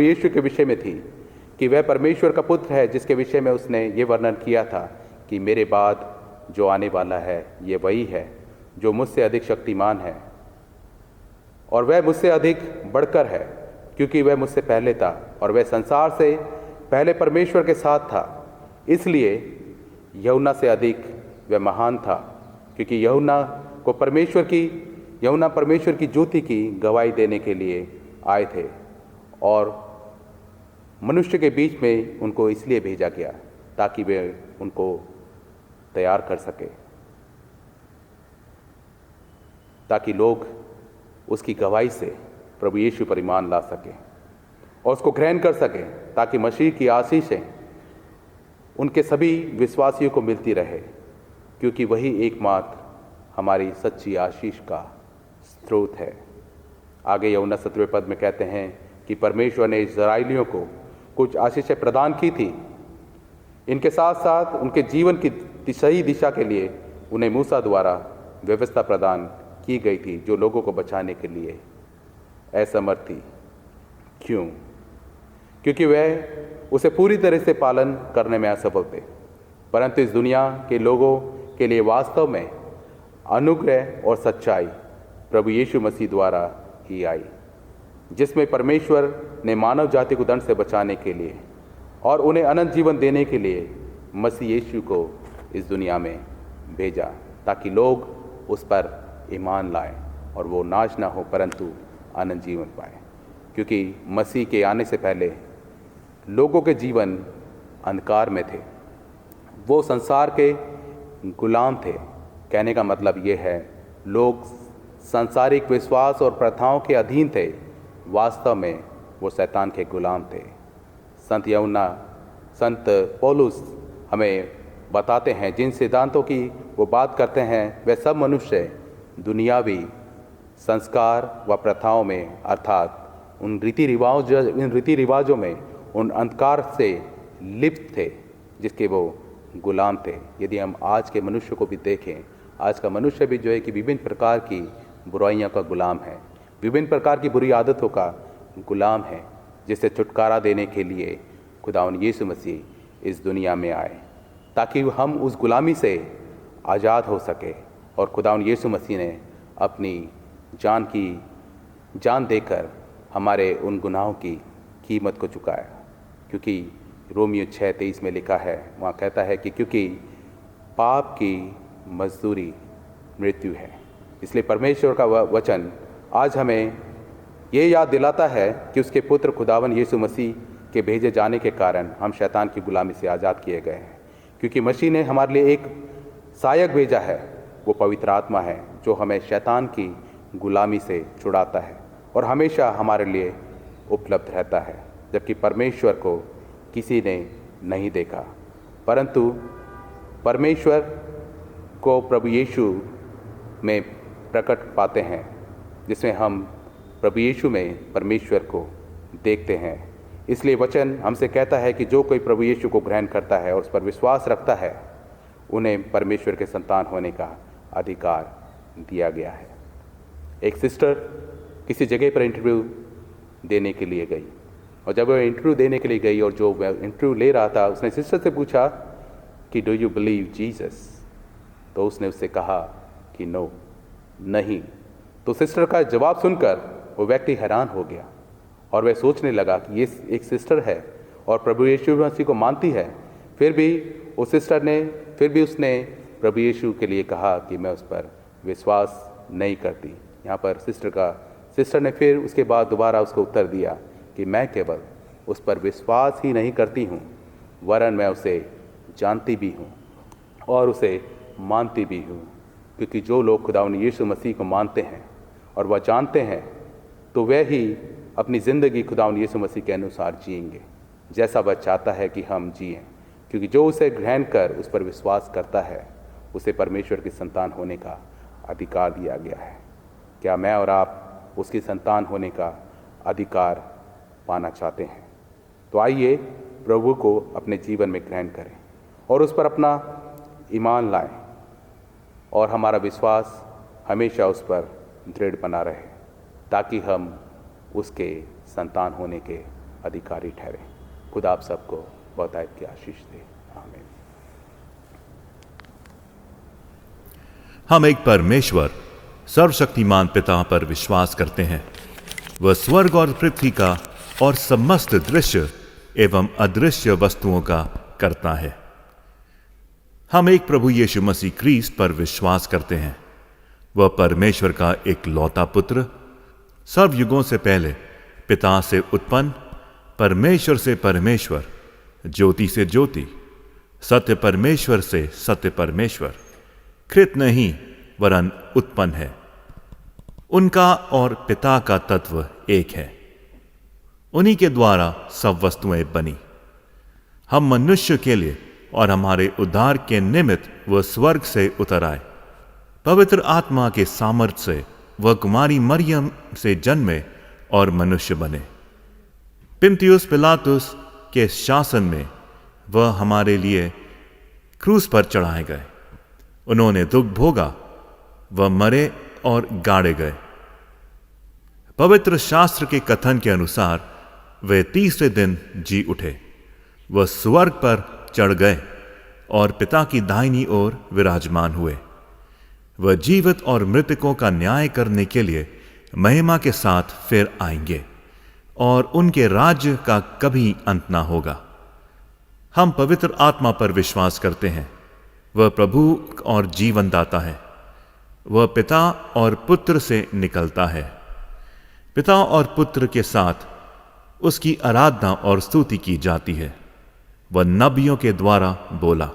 यीशु के विषय में थी, कि वह परमेश्वर का पुत्र है, जिसके विषय में उसने ये वर्णन किया था कि मेरे बाद जो आने वाला है ये वही है जो मुझसे अधिक शक्तिमान है, और वह मुझसे अधिक बढ़कर है, क्योंकि वह मुझसे पहले था और वह संसार से पहले परमेश्वर के साथ था। इसलिए यूहन्ना से अधिक वह महान था, क्योंकि यूहन्ना परमेश्वर की ज्योति की गवाही देने के लिए आए थे, और मनुष्य के बीच में उनको इसलिए भेजा गया ताकि वे उनको तैयार कर सके, ताकि लोग उसकी गवाही से प्रभु यीशु पर ईमान ला सकें और उसको ग्रहण कर सकें, ताकि मसीह की आशीषें उनके सभी विश्वासियों को मिलती रहे, क्योंकि वही एकमात्र हमारी सच्ची आशीष का स्रोत है। आगे यूहन्ना 17वें पद में कहते हैं कि परमेश्वर ने इस्राएलियों को कुछ आशीषें प्रदान की थी। इनके साथ साथ उनके जीवन की सही दिशा के लिए उन्हें मूसा द्वारा व्यवस्था प्रदान की गई थी, जो लोगों को बचाने के लिए असमर्थ थी। क्यों? क्योंकि वह उसे पूरी तरह से पालन करने में असफल थे। परंतु इस दुनिया के लोगों के लिए वास्तव में अनुग्रह और सच्चाई प्रभु यीशु मसीह द्वारा ही आई, जिसमें परमेश्वर ने मानव जाति को दंड से बचाने के लिए और उन्हें अनंत जीवन देने के लिए मसीह यीशु को इस दुनिया में भेजा, ताकि लोग उस पर ईमान लाएं और वो नाश ना हो परंतु अनंत जीवन पाएं। क्योंकि मसीह के आने से पहले लोगों के जीवन अंधकार में थे, वो संसार के गुलाम थे। कहने का मतलब ये है, लोग सांसारिक विश्वास और प्रथाओं के अधीन थे, वास्तव में वो शैतान के गुलाम थे। संत पौलुस हमें बताते हैं, जिन सिद्धांतों की वो बात करते हैं, वे सब मनुष्य दुनियावी संस्कार व प्रथाओं में, अर्थात उन रीति रिवाजों में, उन अंधकार से लिप्त थे जिसके वो गुलाम थे। यदि हम आज के मनुष्य को भी देखें, आज का मनुष्य भी जो है कि विभिन्न प्रकार की बुराइयों का गुलाम है, विभिन्न प्रकार की बुरी आदतों का गुलाम है, जिससे छुटकारा देने के लिए खुदावंद यीशु मसीह इस दुनिया में आए, ताकि हम उस गुलामी से आज़ाद हो सके। और खुदावंद यीशु मसीह ने अपनी जान की जान देकर हमारे उन गुनाहों की कीमत को चुकाया। क्योंकि रोमियो 6:23 में लिखा है, वहाँ कहता है कि क्योंकि पाप की मजदूरी मृत्यु है। इसलिए परमेश्वर का वचन आज हमें ये याद दिलाता है कि उसके पुत्र खुदावन यीशु मसीह के भेजे जाने के कारण हम शैतान की गुलामी से आज़ाद किए गए हैं। क्योंकि मसीह ने हमारे लिए एक सहायक भेजा है, वो पवित्र आत्मा है जो हमें शैतान की गुलामी से छुड़ाता है और हमेशा हमारे लिए उपलब्ध रहता है। जबकि परमेश्वर को किसी ने नहीं देखा, परंतु परमेश्वर को प्रभु यीशु में प्रकट पाते हैं, जिसमें हम प्रभु यीशु में परमेश्वर को देखते हैं। इसलिए वचन हमसे कहता है कि जो कोई प्रभु यीशु को ग्रहण करता है और उस पर विश्वास रखता है, उन्हें परमेश्वर के संतान होने का अधिकार दिया गया है। एक सिस्टर किसी जगह पर इंटरव्यू देने के लिए गई, और जब वह इंटरव्यू देने के लिए गई और जो वह इंटरव्यू ले रहा था, उसने सिस्टर से पूछा कि डू यू बिलीव जीसस? तो उसने उससे कहा कि नो, नहीं। तो सिस्टर का जवाब सुनकर वो व्यक्ति हैरान हो गया और वह सोचने लगा कि ये एक सिस्टर है और प्रभु यीशु मसीह को मानती है, फिर भी उस सिस्टर ने उसने प्रभु यीशु के लिए कहा कि मैं उस पर विश्वास नहीं करती। यहाँ पर सिस्टर ने फिर उसके बाद दोबारा उसको उत्तर दिया कि मैं केवल उस पर विश्वास ही नहीं करती हूँ, वरन मैं उसे जानती भी हूँ और उसे मानती भी हूँ। क्योंकि जो लोग खुदावंद यीशु मसीह को मानते हैं और वह जानते हैं, तो वह ही अपनी ज़िंदगी खुदावंद यीशु मसीह के अनुसार जिएंगे, जैसा वह चाहता है कि हम जिएं। क्योंकि जो उसे ग्रहण कर उस पर विश्वास करता है, उसे परमेश्वर की संतान होने का अधिकार दिया गया है। क्या मैं और आप उसकी संतान होने का अधिकार पाना चाहते हैं? तो आइए प्रभु को अपने जीवन में ग्रहण करें और उस पर अपना ईमान लाएं और हमारा विश्वास हमेशा उस पर दृढ़ बना रहे, ताकि हम उसके संतान होने के अधिकारी ठहरें। खुदा आप सबको बहुतायत की आशीष दे। आमीन। हम एक परमेश्वर सर्वशक्तिमान पिता पर विश्वास करते हैं। वह स्वर्ग और पृथ्वी का और समस्त दृश्य एवं अदृश्य वस्तुओं का करता है। हम एक प्रभु यीशु मसीह क्रिस्ट पर विश्वास करते हैं। वह परमेश्वर का एक लौता पुत्र, सर्वयुगों से पहले पिता से उत्पन्न, परमेश्वर से परमेश्वर, ज्योति से ज्योति, सत्य परमेश्वर से सत्य परमेश्वर, कृत नहीं वरन उत्पन्न है। उनका और पिता का तत्व एक है। उन्हीं के द्वारा सब वस्तुएं बनी। हम मनुष्य के लिए और हमारे उद्धार के निमित्त वह स्वर्ग से उतर आए। पवित्र आत्मा के सामर्थ्य से वह कुमारी मरियम से जन्मे और मनुष्य बने। पिन्तियुस पिलातुस के शासन में वह हमारे लिए क्रूस पर चढ़ाए गए। उन्होंने दुख भोगा, वह मरे और गाड़े गए। पवित्र शास्त्र के कथन के अनुसार वे तीसरे दिन जी उठे। वह स्वर्ग पर चढ़ गए और पिता की दाहिनी ओर विराजमान हुए। वह जीवित और मृतकों का न्याय करने के लिए महिमा के साथ फिर आएंगे और उनके राज्य का कभी अंत ना होगा। हम पवित्र आत्मा पर विश्वास करते हैं। वह प्रभु और जीवन दाता है। वह पिता और पुत्र से निकलता है। पिता और पुत्र के साथ उसकी आराधना और स्तुति की जाती है। वह नबियों के द्वारा बोला।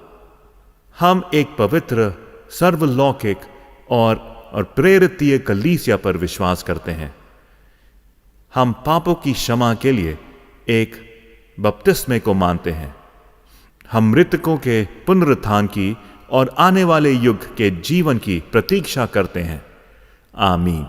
हम एक पवित्र, सर्वलौकिक और प्रेरितीय कलीसिया पर विश्वास करते हैं। हम पापों की क्षमा के लिए एक बपतिस्मे को मानते हैं। हम मृतकों के पुनरुत्थान की और आने वाले युग के जीवन की प्रतीक्षा करते हैं। आमीन।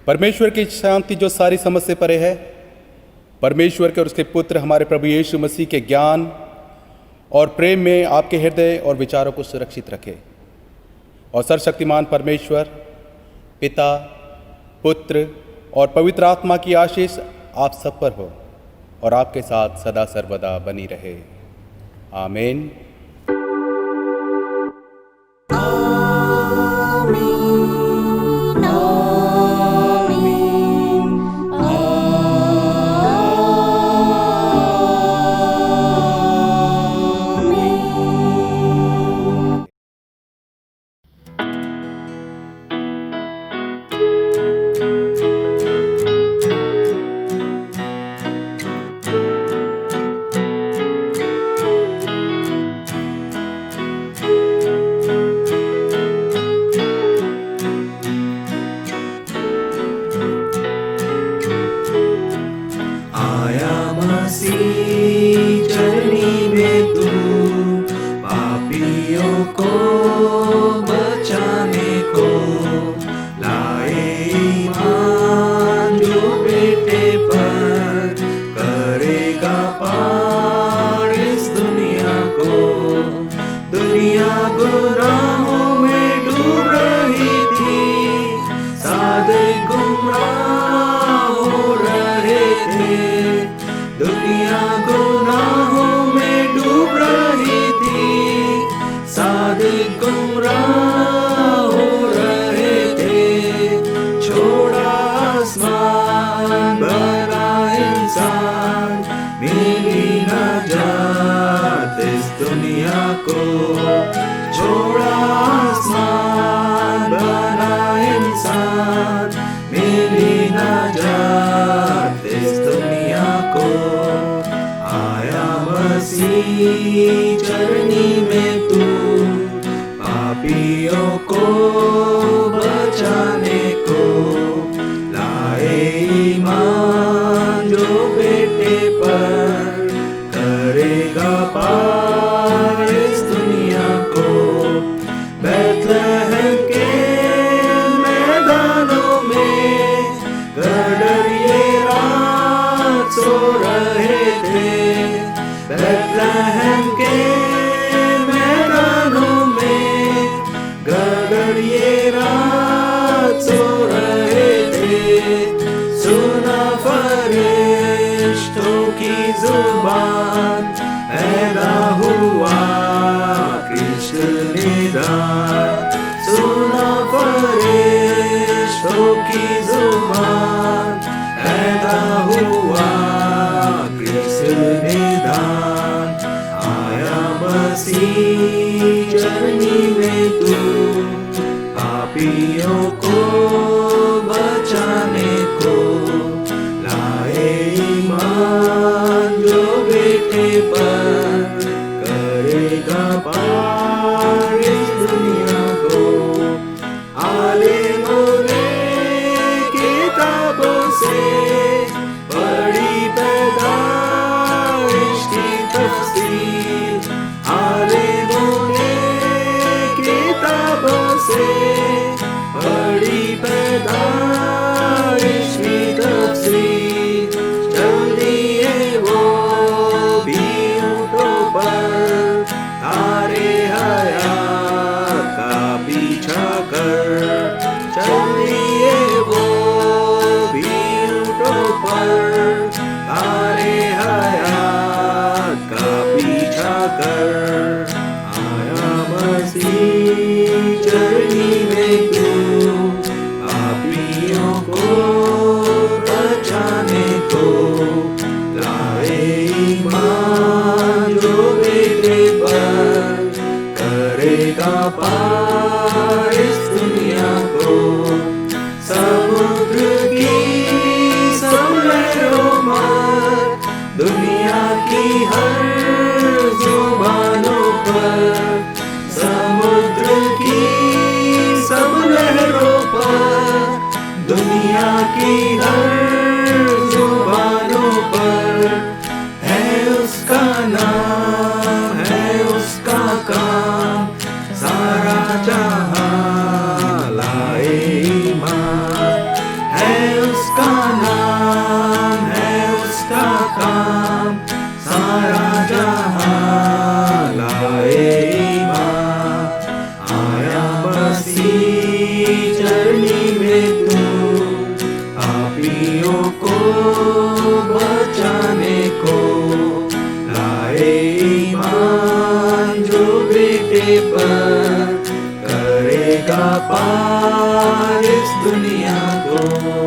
परमेश्वर की शांति जो सारी समझ से परे है, परमेश्वर के और उसके पुत्र हमारे प्रभु यीशु मसीह के ज्ञान और प्रेम में आपके हृदय और विचारों को सुरक्षित रखे। और सर्वशक्तिमान परमेश्वर पिता, पुत्र और पवित्र आत्मा की आशीष आप सब पर हो और आपके साथ सदा सर्वदा बनी रहे। आमीन। चरनी में तू पापियों को बचाने को लाए ईमान, जो बेटे पर करेगा पार इस दुनिया को। बैतलहम के मैदानों में गडरिये रात सो रहे थे। बैतलहम के मैदानों में गडरिये रात सो रहे थे। सुना फरिश्तों की जुबान, पैदा हुआ कृष्ण निदान। सुना फरिश्तों की जुबान, पैदा हुआ कृष्ण निदान। आया मसीह चरनी में तू पापियों को बचाने को लाए ईमान, जो बेटे पर करेगा पार इस दुनिया को। आलिमों ने किताबों से बड़ी पैदाइश की तफसीर। आलिमों ने किताबों से बड़ी पैदाइश की तफसीर। जल्दी है वो भी उठो पर करेगा पार इस दुनिया को।